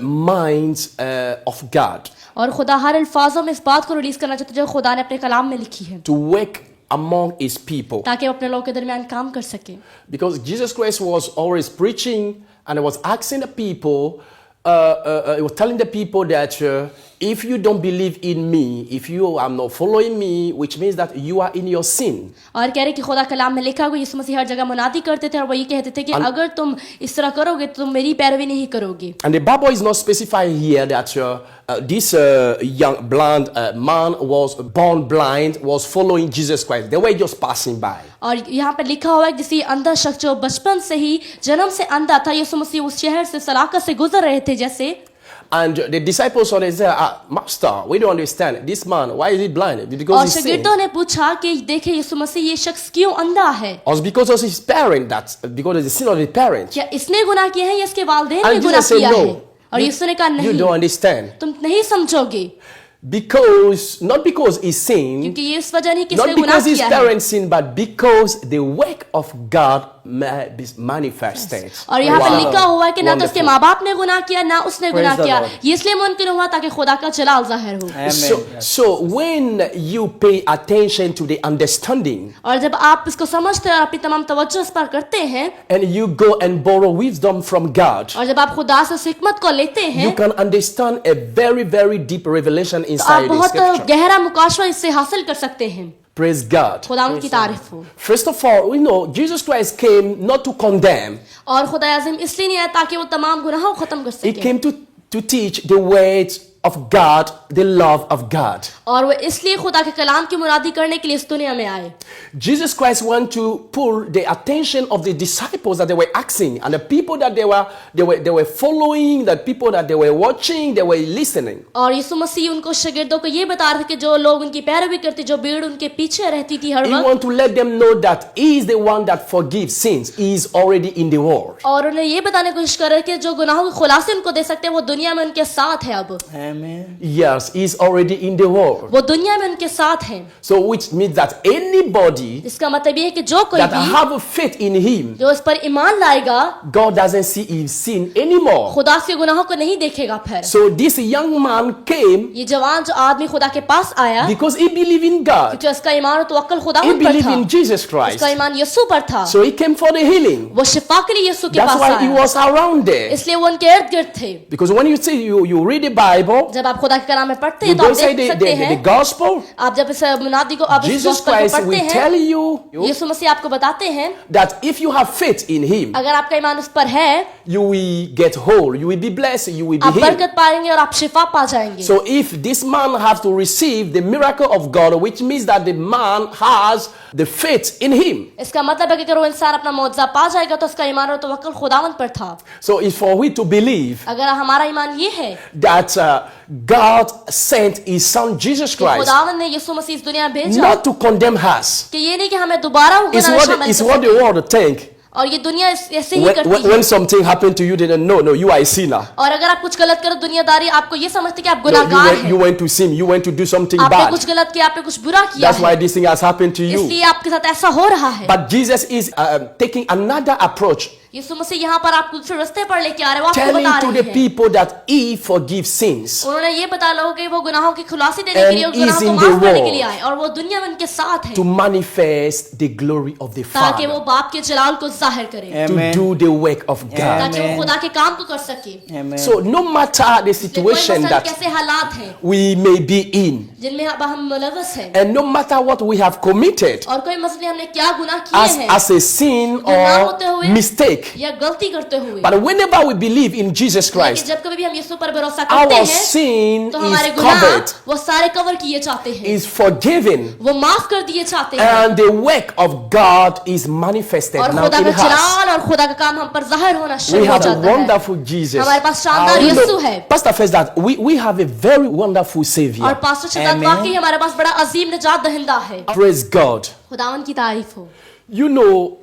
E: minds of God
D: और खुदा हर अल्फाजों में इस बात को रिलीज करना चाहता है जो खुदा ने अपने कलाम में लिखी है
E: to work among His people.
D: ताकि वो अपने लोगों के दरमियान काम कर सके।
E: Because Jesus Christ was always preaching and was asking the people, he was telling the people that if you don't believe in me, if you are not following me, which means that you are in your sin.
D: और कह रहे कि खुदा कलाम में लिखा हुआ यीशु मसीह हर जगह मुनादी करते थे और वो ये कहते थे कि अगर तुम इस तरह करोगे तो तुम मेरी पैरवी नहीं करोगे।
E: And the Bible is not specifying here that this young blind man was born blind, was following Jesus Christ. They were just passing by.
D: और यहाँ पर लिखा हुआ है किसी अंधा शख्स जो बचपन से ही जन्म से अंधा था, यीशु मसीह उस शहर से सलाका से गुजर रहे थे जैसे।
E: And the disciples said, Master, we don't understand this man. Why is he blind?
D: और
E: Because he's sinned.
D: शागिर्दों ने पूछा कि देखे यीशु मसीह ये शख्स क्यों अंधा है?
E: Or because of his parent, that's because of the sin of the parent.
D: क्या इसने गुनाह किया है या इसके वालिदैन ने
E: And
D: गुनाह
E: Jesus said,
D: किया है?
E: no.
D: और यीशु ने कहा
E: You
D: नहीं,
E: don't understand.
D: तुम नहीं समझोगे
E: Because, not because he sinned,
D: क्योंकि ये इस वजह नहीं कि इसने
E: not
D: गुनाह
E: because his
D: किया है,
E: parents sinned, but because the work of God may be manifested.
D: और यहाँ पर लिखा हुआ है कि ना तो उसके
E: Wonderful.
D: माँ बाप ने गुनाह किया ना उसने
B: Praise
D: गुनाह
B: the
D: किया,
B: Lord.
D: ये इसलिए मुमकिन हुआ ताकि खुदा का जलाल जाहिर हो।
B: Amen.
E: So when you pay attention to the understanding
D: और जब आप इसको समझते हैं और अपनी तमाम तवज्जो इस पर करते हैं
E: and you go and borrow wisdom from God,
D: और जब आप खुदा से हिकमत को लेते हैं
E: you can understand a very, very deep revelation
D: तो आप
E: inside the
D: बहुत
E: scripture.
D: गहरा मुकाशवा इससे हासिल कर सकते हैं।
E: Praise God.
D: खुदा उनकी तारीफ हो।
E: First of all, we know Jesus Christ came not to condemn.
D: और खुदा आज़म इसलिए नहीं आया ताकि वो तमाम गुनाहों को खत्म कर
E: He
D: सके,
E: came to teach the words of God, the love of God.
D: और वो इसलिए खुदा के कलाम की मुरादी करने के लिए इस दुनिया में आए।
E: Jesus Christ want to pull the attention of the disciples that they were asking and the people that they were following, the people that they were watching, they were listening.
D: और यीशु मसीह उनको शागिर्दों को ये बता रहे थे कि जो लोग उनकी पैरवी करते, जो भीड़ उनके पीछे रहती थी हर
E: He
D: वक्त,
E: want to let them know that He is the one that forgives sins. He is already in the world.
D: और उन्हें ये बताने की कोशिश कर रहे कि जो गुनाहों के खुलासे उनको दे सकते हैं वो दुनिया में उनके साथ है अब।
B: Amen.
E: Yes, He's already in the world.
D: वो दुनिया में उनके साथ हैं।
E: So which means that anybody
D: इसका मतलब ये है कि जो कोई
E: that
D: भी
E: have faith in Him,
D: जो इस पर ईमान लाएगा,
E: God doesn't see his sin anymore.
D: खुदा के गुनाहों को नहीं देखेगा फिर।
E: So this young man came
D: ये जवान जो आदमी खुदा के पास आया,
E: because he believed in God.
D: क्योंकि उसका ईमान और तवक्कुल खुदा
E: He
D: पर
E: believed
D: था,
E: in Jesus Christ.
D: उसका ईमान यीशु पर था।
E: So he came for the healing.
D: वो शिफा के लिए यीशु के
E: That's
D: पास
E: why he
D: आया,
E: was around there.
D: इसलिए वो उनके इर्द गिर्द थे।
E: Because when you say you read the Bible,
D: जब आप खुदा के कलाम में पढ़ते
E: you
D: हैं तो आप
E: don't say
D: देख सकते
E: the
D: हैं,
E: gospel.
D: आप जब इस मुनादी को आप इस
E: Jesus
D: गॉस्पेल को
E: Christ
D: पढ़ते
E: will
D: हैं,
E: tell you
D: यीशु मसीह आपको बताते हैं
E: that if you have faith in Him,
D: अगर आपका ईमान उस पर है,
E: you will get whole, you will be blessed, you will be
D: आप
E: healed.
D: बरकत पाएंगे और आप शिफा पा जाएंगे।
E: So if this man has to receive the miracle of God, which means that the man has the faith in Him.
D: इसका मतलब है कि अगर वो इंसान अपना मुआवजा पा जाएगा तो उसका ईमान और तवक्कुल खुदावंद पर था।
E: So if for we to believe
D: अगर हमारा ईमान ये है
E: that God sent His Son Jesus
D: कि
E: Christ
D: खुदावंद ने यीशु मसीह इस दुनिया में भेजा,
E: not to condemn us,
D: कि ये नहीं कि हमें दोबारा वो
E: it's
D: गुनाह में शामिल
E: it's
D: कर
E: what the
D: सके।
E: world think.
D: और ये दुनिया ऐसे ही
E: When,
D: करती
E: when,
D: है।
E: when something happened to you, they don't know, no, you are a sinner.
D: और अगर आप कुछ गलत करो, दुनियादारी आपको ये समझते कि आप
E: No,
D: गुनाहगार
E: you
D: हैं,
E: went to sin, you went to do something
D: आपने
E: bad.
D: कुछ गलत किया, आपने कुछ बुरा किया
E: That's why
D: है,
E: this thing has happened to you.
D: इसलिए आपके साथ ऐसा हो रहा है।
E: But Jesus is taking another approach,
D: यीशु मसीह यहाँ पर आपको दूसरे रास्ते पर लेके आ रहे हैं, वो आपको
E: telling
D: बता
E: to
D: रहे
E: the
D: हैं।
E: people that He forgives sins.
D: उन्होंने ये बता लोगों कि वो गुनाहों की खुलासी देने के
E: And
D: लिए, उस
E: is
D: गुनाहों को
E: in
D: माफ
E: the
D: करने के
E: world
D: लिए आए, और वो दुनिया में उनके साथ है
E: To manifest the glory of the
D: ताकि वो
E: Father,
D: बाप के जलाल को जाहिर करे,
E: to
B: Amen.
E: do the work of God.
D: ताकि वो
B: Amen.
D: खुदा के काम को कर सके।
B: Amen.
E: So no matter the
D: कोई
E: situation
D: मसलन
E: that
D: कैसे हालात हैं
E: we may be in,
D: जिनमें अब हम मुलव्वस हैं,
E: and no matter what we have committed
D: और कोई मसले हमने क्या गुनाह किए हैं
E: as a sin
D: गुनाह होते
E: or
D: हुए
E: mistake,
D: या गलती करते हुए,
E: but whenever we believe in Jesus
D: लेकिन
E: Christ,
D: जब कभी भी हम यीशु पर भरोसा करते
E: our
D: हैं
E: sin
D: तो हमारे
E: is
D: गुनाह
E: covered,
D: वो सारे कवर किए जाते हैं,
E: is forgiven,
D: वो माफ कर दिए जाते हैं,
E: and the work of God is manifested
D: और
E: now
D: खुदा
E: in
D: का
E: us.
D: जलाल और खुदा का काम हम पर जाहिर होना
E: We
D: शुरू हो
E: have a
D: जाता है।
E: wonderful Jesus.
D: हमारे पास शानदार
E: You
D: यीशु
E: know,
D: है,
E: Pastor says that we have a very wonderful
D: और
E: Savior.
D: पास्टर शतान
B: Amen.
D: वाकई हमारे पास बड़ा अजीम निजात दहिंदा है।
E: Praise God.
D: खुदावन की तारीफ हो।
E: You know,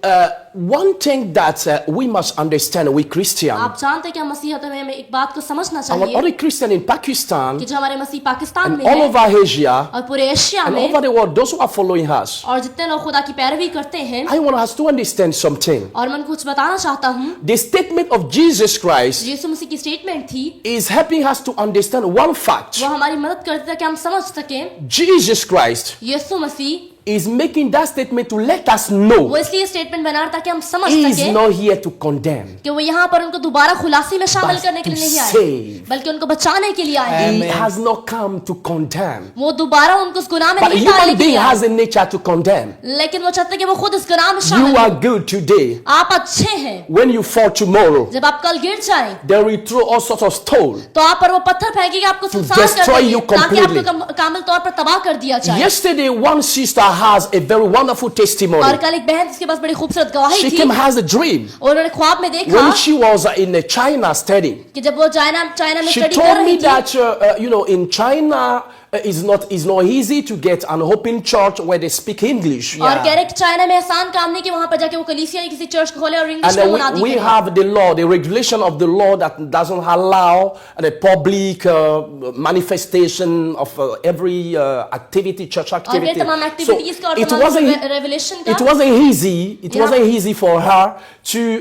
E: one thing that we must understand, we Christian,
D: आप जानते हैं कि हम मसीहत में हमें एक बात को समझना
E: our
D: चाहिए
E: other Christian in Pakistan
D: कि जो हमारे मसीह पाकिस्तान
E: and
D: में
E: all
D: है
E: over Asia
D: और पूरे एशिया
E: and
D: में
E: over the world, those who are following us,
D: और जितने लोग खुदा की पैरवी करते हैं,
E: I want us to understand something.
D: और मैं कुछ बताना चाहता हूँ।
E: The statement of Jesus Christ
D: यीशु मसीह की स्टेटमेंट थी,
E: is helping us to understand one fact.
D: वो हमारी मदद करती है कि हम समझ सकें
E: Jesus Christ
D: Yeshu Masih
E: is making that statement to let us know
D: वो इसलिए स्टेटमेंट बना रहा था कि हम समझ
E: He is
D: सकें
E: not here to condemn.
D: कि वो यहाँ पर उनको दोबारा खुलासी में शामिल
E: But
D: करने के लिए
E: to
D: नहीं आए,
E: save.
D: बल्कि उनको बचाने के लिए आए हैं।
E: He has not come to condemn.
D: वो दोबारा उनको उस गुनाह में
E: But a
D: नहीं डालने
E: human
D: के
E: being
D: लिए
E: has
D: आए,
E: a nature to condemn.
D: लेकिन वो चाहते हैं कि वो खुद इस गुनाह में
E: You
D: शामिल
E: are
D: हो।
E: good today.
D: आप अच्छे हैं,
E: When you fall tomorrow,
D: जब आप कल गिर जाएं
E: they will throw all sorts of stone.
D: तो आप पर वो पत्थर फेंकेंगे, आपको संसार कर
E: destroy
D: देंगे
E: you
D: ताकि
E: completely.
D: आपको कामिल तौर पर तबाह कर दिया जाए।
E: Yesterday, one sister has a very wonderful testimony.
D: और कल एक बहन जिसके पास बड़ी खूबसूरत गवाही
E: She
D: थी,
E: came has a dream
D: और उन्होंने ख्वाब में देखा
E: when she was in China studying.
D: कि जब वो चाइना में
E: She
D: स्टडी कर
E: told
D: रही
E: me
D: थी,
E: that in China it's not easy to get an open church where they speak English.
D: और कह रहे कि चाइना में आसान काम नहीं कि वहां पर जाके वो कलीसिया या किसी चर्च खोले और इंग्लिश
E: And
D: में
E: then
D: मुनादी
E: we
D: करें।
E: have the law, the regulation of the law that doesn't allow the public manifestation of every activity, church
D: और ये
E: activity.
D: तमाम
E: So
D: एक्टिविटीज का और
E: it
D: तमाम
E: wasn't
D: रेवलेशन
E: it
D: का,
E: wasn't easy. It
D: Yeah.
E: wasn't easy for her to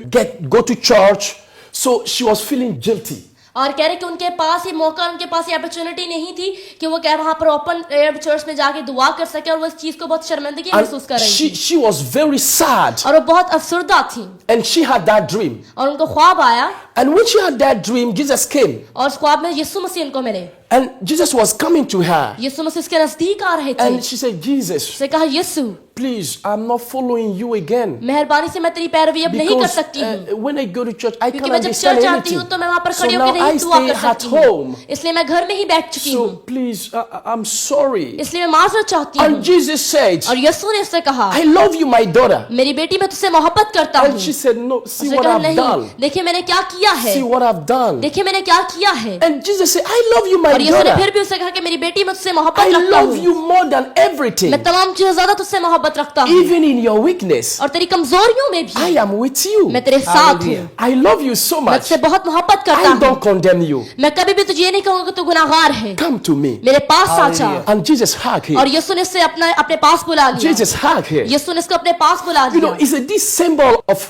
E: go to church. So she was feeling guilty.
D: और कह रहे कि उनके पास ये मौका, उनके पास ये अपॉर्चुनिटी नहीं थी कि वो क्या वहां पर ओपन एयर चर्च में जाके दुआ कर सके, और वो इस चीज को बहुत शर्मिंदगी महसूस कर
E: And
D: रही थी,
E: she was very sad.
D: और वो बहुत अफसरदा थी,
E: And she had that dream.
D: और उनको ख्वाब आया,
E: And when she had that dream, Jesus came.
D: और उस ख्वाब में यीशु मसीह उनको मिले।
E: And Jesus was coming to her.
D: यीशु मसीह उसके नजदीक आ रहे थे।
E: And she said, Jesus,
D: उसने कहा, यीशु
E: please, I'm not following you again.
D: मेहरबानी से मैं तेरी पैरवी अब नहीं कर
E: Because
D: सकती हूँ,
E: when I go to church, I
D: क्योंकि
E: can't
D: मैं जब
E: understand
D: चर्च जाती
E: anything.
D: हूँ तो मैं वहां पर
E: So
D: खड़ी
E: now
D: होकर
E: I
D: नहीं दुआ
E: stay
D: कर
E: at
D: सकती हूँ,
E: home.
D: इसलिए मैं घर में ही बैठ चुकी
E: So
D: हूँ,
E: please, I'm sorry.
D: इसलिए मैं माजरत चाहती
E: And
D: हूँ।
E: Jesus said,
D: और यीशु ने उससे कहा,
E: I love you, my daughter.
D: मेरी बेटी मैं तुझसे मोहब्बत करता हूँ।
E: And she said, no, see
D: उसने
E: what
D: कहा,
E: I've done.
D: नहीं, देखिए मैंने क्या किया है,
E: See what I've done.
D: देखिए मैंने क्या किया है।
E: And Jesus said, I love you, my
D: और यीशु ने
E: daughter,
D: फिर भी उससे कहा कि मेरी बेटी मैं तुझसे
E: I
D: मोहब्बत रखता
E: love
D: हूँ,
E: you more than everything.
D: मैं तमाम चीजों से ज्यादा तुझसे मोहब्बत रखता हूँ,
E: Even in your weakness,
D: और तेरी कमजोरियों में भी
E: I am with you.
D: मैं तेरे साथ हूँ,
E: I love you so
D: मैं
E: much.
D: तुझसे बहुत मोहब्बत करता
E: I
D: हूँ,
E: don't condemn you.
D: मैं कभी भी तुझे ये नहीं कहूंगा कि तू गुनाहगार है,
E: Come to me.
D: मेरे पास आ जा।
E: And Jesus hugged
D: और
E: him.
D: यीशु ने इससे अपने पास बुला लिया,
E: Jesus hugged him.
D: यीशु ने इसको अपने पास बुला
E: You know,
D: लिया,
E: it's this symbol of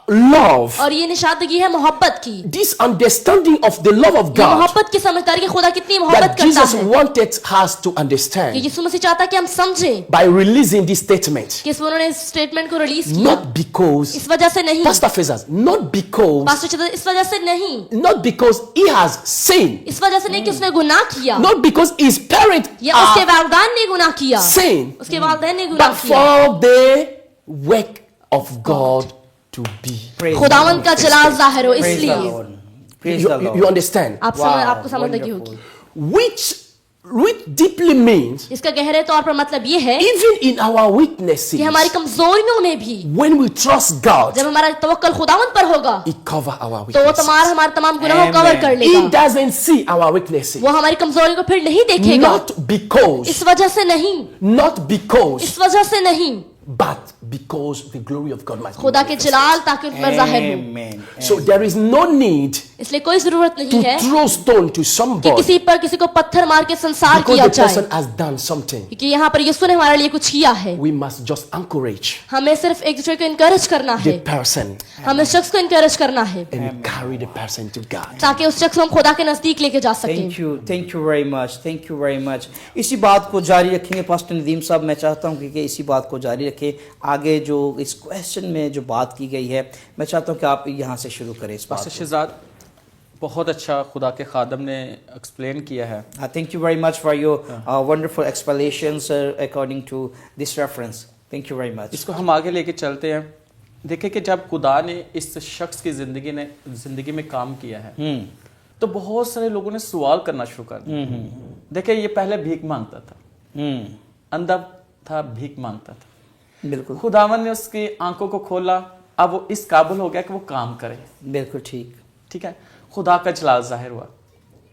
E: love.
D: और ये निशानदगी है मोहब्बत की,
E: This understanding of the love of
D: ये
E: God
D: मोहब्बत की समझदारी कि खुदा कितनी मोहब्बत
E: that
D: करता
E: Jesus
D: है,
E: wanted us to
D: कि
E: understand
D: यीशु मसीह चाहता है कि हम समझें
E: by releasing this statement.
D: कि उन्होंने इस स्टेटमेंट को रिलीज किया,
E: Not because,
D: इस वजह से नहीं,
E: Pastor Fezas, not because,
D: pastor चिदर, इस वजह से नहीं,
E: not because he has sinned,
D: इस वजह से नहीं कि उसने गुनाह किया,
E: not because his parents
D: या उसके
E: are
D: वालिदैन ने गुनाह किया,
E: sinned,
D: उसके वालिदैन ने गुनाह
E: but
D: किया,
E: for the work of God to be.
D: खुदावंद का जलाल जाहिर हो,
B: Praise the
D: इसलिए
B: Lord. Praise the
E: You
B: Lord.
E: understand?
D: आप आपको समझदारी होगी,
E: Which deeply means,
D: इसका गहरे तौर पर मतलब ये है
E: even in our weaknesses,
D: कि हमारी कमजोरियों में भी
E: when we trust God,
D: जब हमारा तवक्कल खुदावंद पर होगा
E: He cover our
D: तो वो
E: weaknesses.
D: हमारे तमाम गुनाहों को कवर कर
E: He
D: लेगा,
E: doesn't see our weaknesses.
D: वो हमारी कमजोरी को फिर नहीं देखेगा,
E: Not because,
D: इस वजह से नहीं,
E: not because,
D: इस वजह से नहीं,
E: but because the glory of God must be
D: खुदा के
E: manifested.
D: जलाल ताकि उस पर जाहिर हो,
B: Amen.
E: So there is no need
D: इसलिए कोई जरूरत नहीं
E: to
D: है
E: throw stone to
D: कि
E: somebody
D: किसी पर किसी को पत्थर मार के संसार
E: because
D: किया
E: the person
D: जाए,
E: has done something.
D: क्योंकि यहाँ पर यीशु ने हमारे लिए कुछ किया है,
E: We must just encourage
D: हमें सिर्फ एक दूसरे को इनकरेज करना
E: the
D: है,
E: person
D: हमें उस शख्स को इनकरेज करना है
E: and carry the person to God.
D: ताकि उस शख्स को हम खुदा के नजदीक लेके जा सकें।
B: Thank you very much. Thank you very much. इसी बात को जारी रखेंगे पास्टर नदीम साहब, मैं चाहता हूँ कि इसी बात को जारी रखें। आगे जो इस क्वेश्चन में जो बात की गई है, मैं चाहता हूँ कि आप यहाँ से शुरू करें इस बात
C: पास्टर
B: को।
C: शहजाद, बहुत अच्छा खुदा के खादम ने एक्सप्लेन किया है।
B: Thank you very much for your wonderful explanations according to this reference. Thank you very much.
C: इसको हम आगे लेके चलते हैं। देखिए कि जब खुदा ने इस शख्स की जिंदगी में काम किया है तो बहुत सारे लोगों ने सवाल करना शुरू कर दिया। देखिए ये पहले भीख मांगता था, अंधा था, भीख मांगता था।
B: बिल्कुल
C: खुदावन ने उसकी आंखों को खोला, अब वो इस काबिल हो गया कि वो काम करे।
B: बिल्कुल ठीक
C: है, खुदा का जलाल जाहिर हुआ।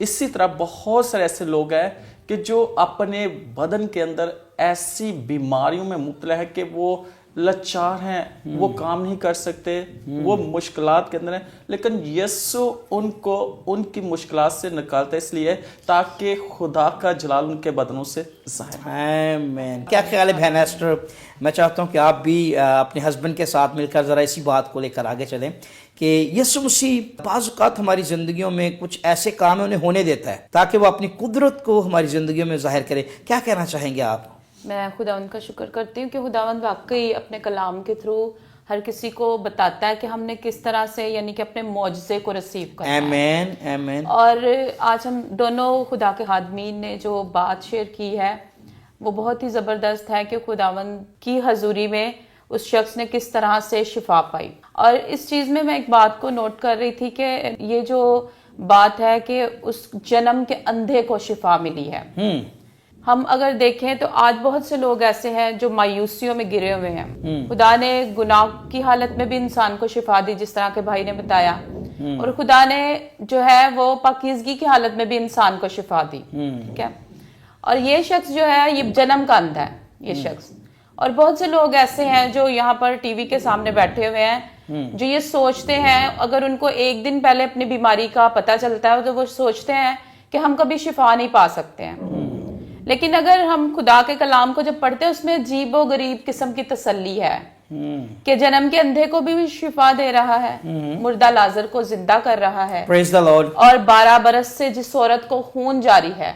C: इसी तरह बहुत सारे ऐसे लोग हैं कि जो अपने बदन के अंदर ऐसी बीमारियों में मुब्तला है कि वो लाचार हैं, वो काम नहीं कर सकते, वो मुश्किलात के अंदर हैं, लेकिन यीशु उनको उनकी मुश्किलात से निकालता है, इसलिए ताकि खुदा का जलाल उनके बदनों से जाहिर हो।
B: आमीन। क्या ख्याल है बहन एस्टर, मैं चाहता हूँ कि आप भी अपने हस्बैंड के साथ मिलकर ज़रा इसी बात को लेकर आगे चलें कि यीशु मसीह बाज़ औक़ात हमारी ज़िंदगियों में कुछ ऐसे काम उन्हें होने देता है ताकि वो अपनी कुदरत को हमारी ज़िंदगियों में ज़ाहिर करे। क्या कहना चाहेंगे आप?
A: मैं खुदावंद का शुक्र करती हूँ कि खुदावंद वाकई अपने कलाम के थ्रू हर किसी को बताता है कि हमने किस तरह से यानी कि अपने मौजज़े को रिसीव करना है।
B: आमीन आमीन।
A: और आज हम दोनों खुदा के खादमीन ने जो बात शेयर की है वो बहुत ही ज़बरदस्त है कि खुदावंद की हजूरी में उस शख्स ने किस तरह से शिफा पाई। और इस चीज़ में मैं एक बात को नोट कर रही थी कि ये जो बात है कि उस जन्म के अंधे को शिफा मिली है। हम अगर देखें तो आज बहुत से लोग ऐसे हैं जो मायूसियों में गिरे हुए हैं। खुदा ने गुनाह की हालत में भी इंसान को शिफा दी, जिस तरह के भाई ने बताया, और खुदा ने जो है वो पाकीज़गी की हालत में भी इंसान को शिफा दी। ठीक है, और ये शख्स जो है ये जन्म का अंधा है ये शख्स। और बहुत से लोग ऐसे हैं जो यहाँ पर टीवी के सामने बैठे हुए हैं जो ये सोचते हैं, अगर उनको एक दिन पहले अपनी बीमारी का पता चलता है तो वो सोचते हैं कि हम कभी शिफा नहीं पा सकते हैं। लेकिन अगर हम खुदा के कलाम को जब पढ़ते हैं उसमें अजीबो गरीब किस्म की तसल्ली है कि जन्म के अंधे को भी शिफा दे रहा है, मुर्दा लाजर को जिंदा कर रहा है,
B: Praise the Lord.
A: और 12 बरस से जिस औरत को खून जारी है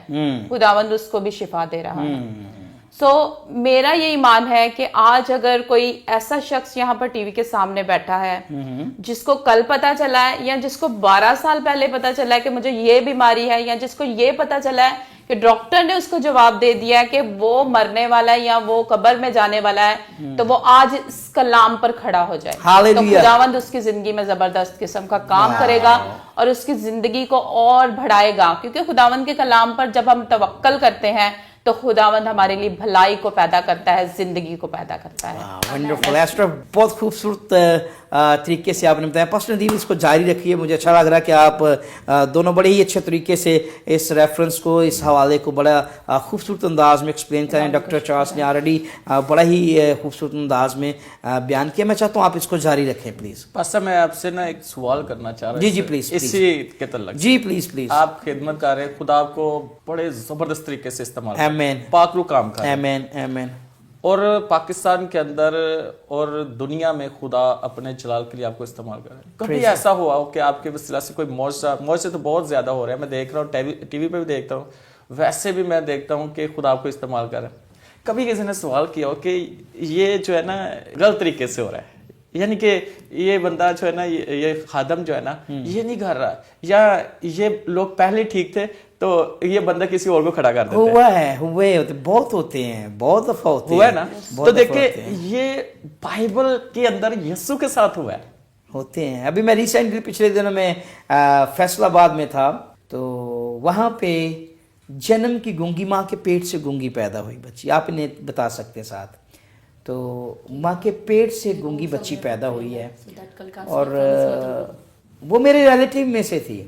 A: खुदावंद उसको भी शिफा दे रहा है। मेरा ये ईमान है कि आज अगर कोई ऐसा शख्स यहाँ पर टीवी के सामने बैठा है जिसको कल पता चला है या जिसको 12 साल पहले पता चला है कि मुझे ये बीमारी है, या जिसको ये पता चला है कि डॉक्टर ने उसको जवाब दे दिया है कि वो मरने वाला है या वो कब्र में जाने वाला है, तो वो आज इस कलाम पर खड़ा हो जाए तो खुदावंद उसकी जिंदगी में जबरदस्त किस्म का काम करेगा और उसकी जिंदगी को और बढ़ाएगा। क्योंकि खुदावंद के कलाम पर जब हम तवक्कल करते हैं तो खुदावंद हमारे लिए भलाई को पैदा करता है, जिंदगी को पैदा करता है।
B: वंडरफुल एस्टर, बहुत खूबसूरत तरीके से आपने बताया। पास्टर नदीम, इसको जारी रखिए। मुझे अच्छा लग रहा है कि आप दोनों बड़े ही अच्छे तरीके से इस रेफरेंस को, इस हवाले को बड़ा खूबसूरत अंदाज में एक्सप्लेन करें। डॉक्टर चार्ल्स ने ऑलरेडी बड़ा ही खूबसूरत अंदाज में बयान किया। मैं चाहता हूँ आप इसको जारी रखें प्लीज़।
C: पास्टर, मैं आपसे ना एक सवाल करना चाह रहा हूँ।
B: जी प्लीज़,
C: इसी के तल्लक।
B: जी प्लीज़ प्लीज़।
C: आप खिदमत कर रहे हैं, खुदा को बड़े जबरदस्त तरीके से इस्तेमाल कर रहे हैं।
B: आमीन।
C: पाकरू काम कर रहे हैं।
B: आमीन आमीन।
C: और पाकिस्तान के अंदर और दुनिया में खुदा अपने जलाल के लिए आपको इस्तेमाल कर रहे हैं। कभी ऐसा हुआ हो कि आपके वसीला से कोई मौजज़ा तो बहुत ज्यादा हो रहा है, मैं देख रहा हूँ, टीवी पे भी देखता हूँ, वैसे भी मैं देखता हूँ कि खुदा आपको इस्तेमाल कर रहा है। कभी किसी ने सवाल किया हो कि ये जो है ना गलत तरीके से हो रहा है, यानी कि ये बंदा जो है ना, ये खादम जो है ना, ये नहीं कर रहा, या ये लोग पहले ठीक थे तो ये बंदा किसी और को खड़ा कर देते हैं।
B: हुए होते, बहुत होते हैं, बहुत दफा होते
C: हुआ
B: हैं
C: है ना।
B: बहुत
C: तो
B: दफा
C: देखिए
B: होते हैं।
C: ये बाइबल के अंदर यीशु के साथ हुआ है।
B: होते हैं। अभी मैं रिसेंटली पिछले दिनों में फैसलाबाद में था, तो वहाँ पे जन्म की गूंगी, माँ के पेट से गूंगी पैदा हुई बच्ची, आप इन्हें बता सकते हैं साथ। तो माँ के पेट से गूंगी बच्ची पैदा हुई है, और वो मेरे रिलेटिव में से थी।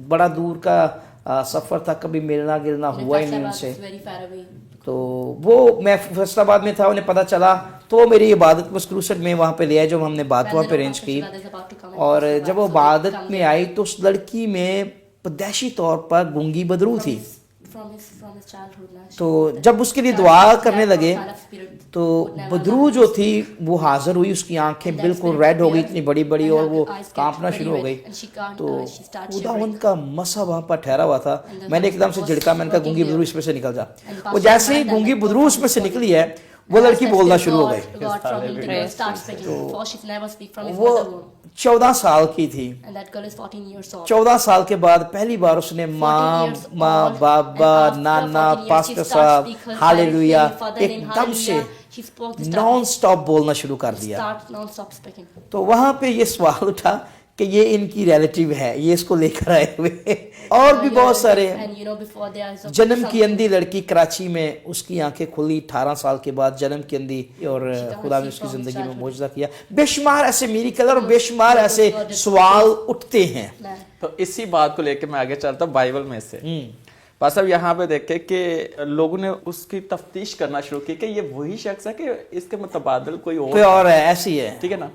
B: बड़ा दूर का सफ़र था, कभी मिलना गिलना हुआ ही नहीं उनसे। तो वो, मैं फैसलाबाद में था, उन्हें पता चला तो वो मेरी इबादत मसक्रूसट में वहाँ पे ले आए, जब हमने बात वहाँ पे अरेंज की। और जब वो इबादत में आई तो उस लड़की में पैदाइशी तौर पर गूंगी बदरू थी। तो जब उसके लिए दुआ करने लगे तो बदरू जो ठी वो हाजिर हुई, उसकी आंखें बिल्कुल रेड हो गई, इतनी बड़ी बड़ी, और वो कांपना शुरू हो गई। तो खुदावंद का मसा वहां पर ठहरा हुआ था। मैंने एकदम से झिड़का, मैंने कहा गूंगी बदरू इसमें से निकल जा। वो जैसे ही गूंगी बदरू उसमें से निकली है, वो लड़की बोलना शुरू हो गई। वो 14 साल की थी। 14 साल के बाद पहली बार उसने माँ, बाबा, नाना, पास्टर साहब, हालेलुया एकदम से नॉन स्टॉप बोलना शुरू कर दिया। तो वहां पे ये सवाल उठा कि ये इनकी रिलेटिव है, ये इसको लेकर आए हुए। और भी बहुत सारे। जन्म की अंधी लड़की कराची में, उसकी आंखें खुली 18 साल के बाद, जन्म की अंधी, और खुदा ने उसकी जिंदगी में मौजज़ा किया। बेशुमार ऐसे मिरेकल और बेशुमार ऐसे सवाल उठते हैं।
C: तो इसी बात को लेकर मैं आगे चलता हूँ बाइबल में से। बस अब यहाँ पे देखे कि लोगों ने उसकी तफ्तीश करना शुरू की कि ये वही शख्स है कि इसके मुतबादिल कोई और
B: है, ऐसी है,
C: ठीक है ना।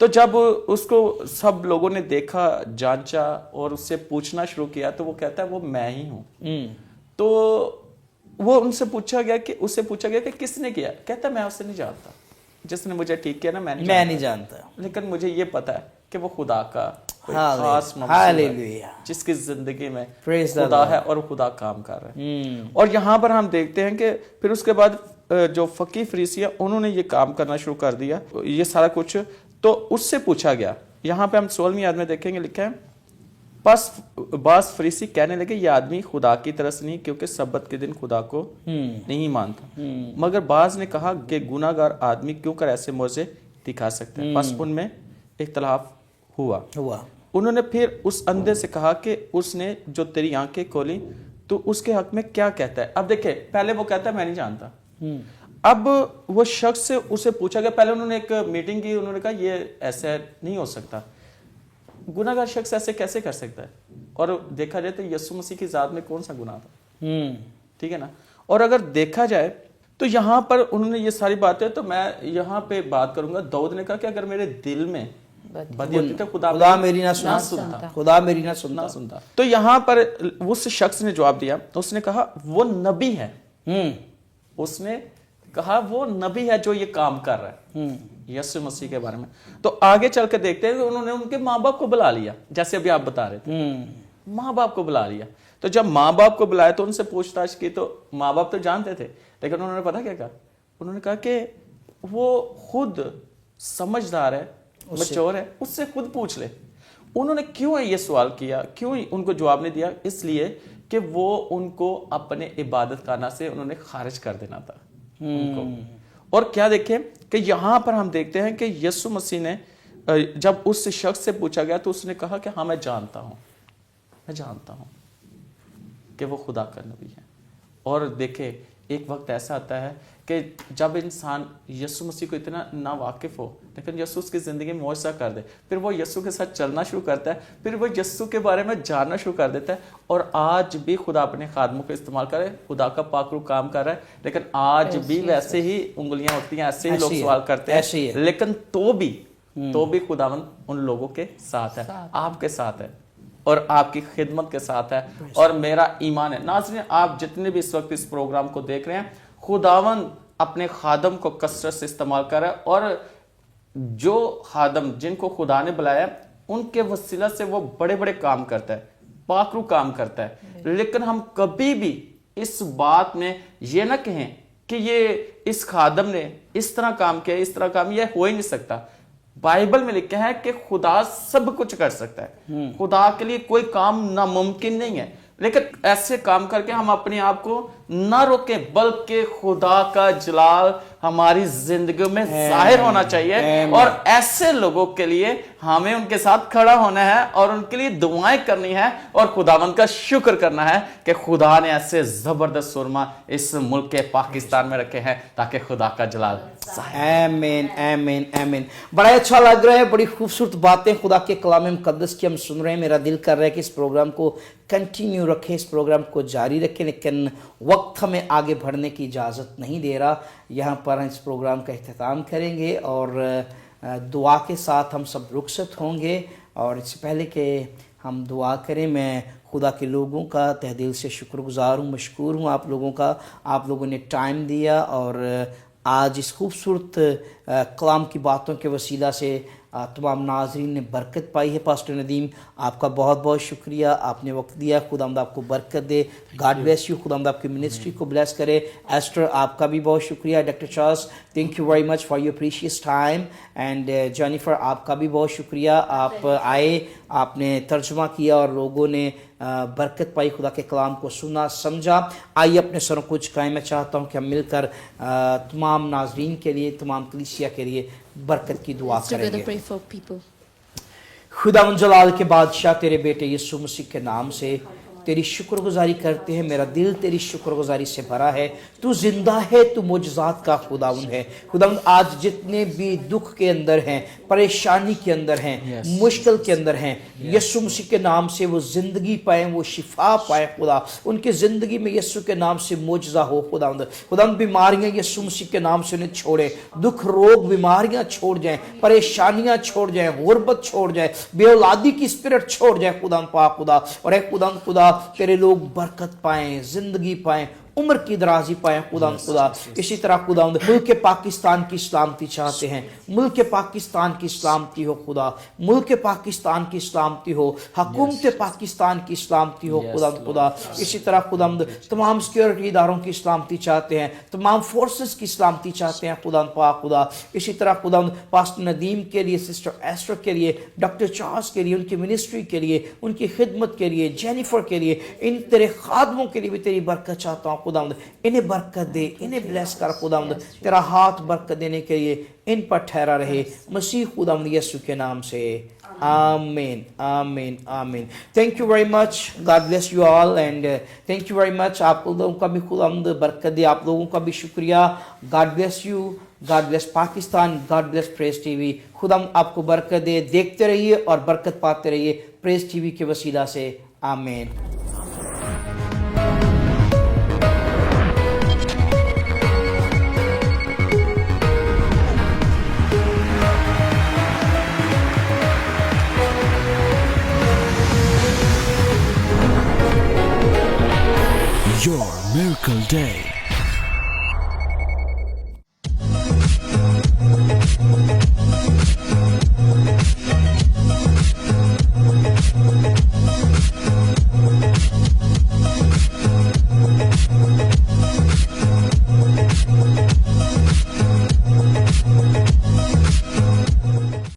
C: तो जब उसको सब लोगों ने देखा, जांचा और उससे पूछना शुरू किया, तो वो कहता है वो मैं ही हूँ। तो वो उससे पूछा गया कि किसने किया, कहता है मैं उससे नहीं जानता, जिसने मुझे ठीक किया ना मैं नहीं जानता, लेकिन मुझे ये पता है कि वो खुदा का खास मखसूद है, जिसकी जिंदगी में खुदा है और खुदा काम कर रहा है। और यहाँ पर हम देखते हैं कि फिर उसके बाद जो फकीह फरीसी है, उन्होंने ये काम करना शुरू कर दिया, ये सारा कुछ। तो उससे पूछा गया, यहाँ पे हम 16वीं आयत में देखेंगे, लिखा है बास फरीसी कहने लगे ये आदमी खुदा की तरफ से नहीं, क्योंकि सब्बत के दिन खुदा को नहीं मानता। मगर बाज ने कहा कि गुनाहगार आदमी क्यों कर ऐसे मौजे दिखा सकते हैं। बस उनमें इख्तलाफ हुआ। उन्होंने फिर उस अंधे से कहा कि उसने जो तेरी आंखें खोली तो उसके हक में क्या कहता है। अब देखे, पहले वो कहता है मैं नहीं जानता। अब वो शख्स से उसे पूछा गया, पहले उन्होंने एक मीटिंग की, उन्होंने कहा ये ऐसा नहीं हो सकता, गुनाहगार शख्स ऐसे कैसे कर सकता है। और देखा जाए तो यीशु मसीह की जात में कौन सा गुनाह था, ठीक है ना। और अगर देखा जाए तो यहाँ पर उन्होंने ये सारी बातें, तो मैं यहाँ पे बात करूंगा, दाऊद ने कहा कि अगर मेरे दिल में बदी होती तो खुदा मेरी ना सुनता, खुदा मेरी ना सुनता। तो यहाँ पर उस शख्स ने जवाब दिया, उसने कहा वो नबी है। उसने कहा वो नबी है जो ये काम कर रहा है यीशु मसीह के बारे में। तो आगे चल के देखते हैं कि उन्होंने उनके माँ बाप को बुला लिया, जैसे अभी आप बता रहे थे, माँ बाप को बुला लिया। तो जब माँ बाप को बुलाया तो उनसे पूछताछ की, तो माँ बाप तो जानते थे, लेकिन उन्होंने पता क्या कहा, उन्होंने कहा कि वो खुद समझदार है, मैच्योर है, उससे खुद पूछ ले। उन्होंने क्यों ये सवाल किया, क्यों उनको जवाब नहीं दिया, इसलिए कि वो उनको अपने इबादत खाना से उन्होंने खारिज कर देना था उनको। और क्या देखें कि यहां पर हम देखते हैं कि यीशु मसीह ने जब उस शख्स से पूछा गया तो उसने कहा कि हाँ मैं जानता हूं कि वो खुदा का नबी है। और देखे, एक वक्त ऐसा आता है کہ جب انسان یسوع مسیح کو اتنا نا واقف ہو لیکن یسوع اس کی زندگی میں معجزہ کر دے, پھر وہ یسوع کے ساتھ چلنا شروع کرتا ہے, پھر وہ یسوع کے بارے میں جاننا شروع کر دیتا ہے. اور آج بھی خدا اپنے خادموں کو استعمال کر رہا ہے, خدا کا پاک روح کام کر رہا ہے, لیکن آج بھی ویسے ہی انگلیاں اٹھتی ہیں, ایسے ہی لوگ سوال کرتے ہیں, لیکن تو بھی خداوند ان لوگوں کے ساتھ ہے, آپ کے ساتھ ہے اور آپ کی خدمت کے ساتھ ہے. اور میرا ایمان ہے ناظرین, آپ جتنے بھی اس وقت اس پروگرام کو دیکھ رہے ہیں, خداوند اپنے خادم کو کثرت سے استعمال کر رہا ہے, اور جو خادم جن کو خدا نے بلایا ان کے وسیلہ سے وہ بڑے بڑے کام کرتا ہے, پاک روح کام کرتا ہے. لیکن ہم کبھی بھی اس بات میں یہ نہ کہیں کہ یہ اس خادم نے اس طرح کام کیا, اس طرح کام, یہ ہو ہی نہیں سکتا. بائبل میں لکھا ہے کہ خدا سب کچھ کر سکتا ہے, خدا کے لیے کوئی کام ناممکن نہیں ہے. لیکن ایسے کام کر کے ہم اپنے آپ کو نہ روکیں, بلکہ خدا کا جلال ہماری زندگی میں ظاہر ہونا چاہیے, اور ایسے لوگوں کے لیے ہمیں ان کے ساتھ کھڑا ہونا ہے اور ان کے لیے دعائیں کرنی ہے اور خداوند کا شکر کرنا ہے کہ خدا نے ایسے زبردست سرما اس ملک کے پاکستان میں رکھے ہیں تاکہ خدا کا جلال
B: آمین آمین آمین. بڑا اچھا لگ رہا ہے, بڑی خوبصورت باتیں خدا کے کلام مقدس کی ہم سن رہے ہیں. میرا دل کر رہا ہے کہ اس پروگرام کو کنٹینیو رکھیں, اس پروگرام کو جاری رکھیں, لیکن وقت ہمیں آگے بڑھنے کی اجازت نہیں دے رہا. یہاں پر اس پروگرام کا اختتام کریں گے اور دعا کے ساتھ ہم سب رخصت ہوں گے. اور اس سے پہلے کہ ہم دعا کریں, میں خدا کے لوگوں کا تہ دل سے شکر گزار ہوں, مشکور ہوں آپ لوگوں کا. آپ لوگوں نے ٹائم دیا اور آج اس خوبصورت کلام کی باتوں کے وسیلہ سے تمام ناظرین نے برکت پائی ہے. پاسٹر ندیم آپ کا بہت بہت شکریہ, آپ نے وقت دیا. خداوند آپ کو برکت دے, گاڈ بلیس یو, خداوند آپ کی منسٹری کو بلیس کرے. ایسٹر آپ کا بھی بہت شکریہ. Doctor Charles thank you very much for your precious time. And Jennifer آپ کا بھی بہت شکریہ, آپ آئے, آپ نے ترجمہ کیا اور لوگوں نے برکت پائی, خدا کے کلام کو سنا سمجھا. آئیے اپنے سروں کو جھکائیں. میں چاہتا ہوں کہ ہم مل کر تمام ناظرین کے لیے, تمام کلیسیا کے لیے برکت کی دعا کریں گے. خداوند جلال کے بادشاہ, تیرے بیٹے یسوع مسیح کے نام سے تیری شکر گزاری کرتے ہیں. میرا دل تیری شکر گزاری سے بھرا ہے. تو زندہ ہے, تو معجزات کا خداوند ہے. خداوند آج جتنے بھی دکھ کے اندر ہیں, پریشانی کے اندر ہیں, مشکل کے اندر ہیں, یسوع مسیح کے نام سے وہ زندگی پائیں, وہ شفا پائیں. خدا ان کی زندگی میں یسوع کے نام سے معجزہ ہو. خداوند بیماریاں یسوع مسیح کے نام سے انہیں چھوڑے, دکھ روگ بیماریاں چھوڑ جائیں, پریشانیاں چھوڑ جائیں, غربت چھوڑ جائے, بے اولادی کی اسپرٹ چھوڑ جائے. خداوند پاک خدا, اور اے خدا تیرے لوگ برکت پائیں, زندگی پائیں, عمر کی درازی پائیں. خدا اسی طرح خداوند ملک پاکستان کی سلامتی چاہتے ہیں. ملک پاکستان کی سلامتی ہو خدا, ملک پاکستان کی سلامتی ہو, حکومت پاکستان کی سلامتی ہو. خدا اسی طرح خداوند تمام سیکورٹی اداروں کی سلامتی چاہتے ہیں, تمام فورسز کی سلامتی چاہتے ہیں. خدا پاک خدا اسی طرح خداوند پاسٹر ندیم کے لیے, سسٹر ایسٹر کے لیے, ڈاکٹر چارلس کے لیے, ان کی منسٹری کے لیے, ان کی خدمت کے لیے, جینیفر کے لیے, ان تیرے خادموں کے لیے بھی تیری برکت چاہتا ہوں. خداوند انہیں برکت دے, انہیں بلیس کر. خداوند تیرا ہاتھ برکت دینے کے لیے ان پر ٹھہرا رہے, مسیح خداوند یسوع کے نام سے. آمین آمین آمین. Thank you very much, God bless you all and thank you very much. آپ لوگوں کا بھی خداوند برکت دے, آپ لوگوں کا بھی شکریہ. God bless you, God bless Pakistan, God bless press T V. خدا آپ کو برکت دے, دیکھتے رہیے اور برکت پاتے رہیے پریس ٹی وی کے وسیلہ سے. آمین.
F: Your Miracle Day.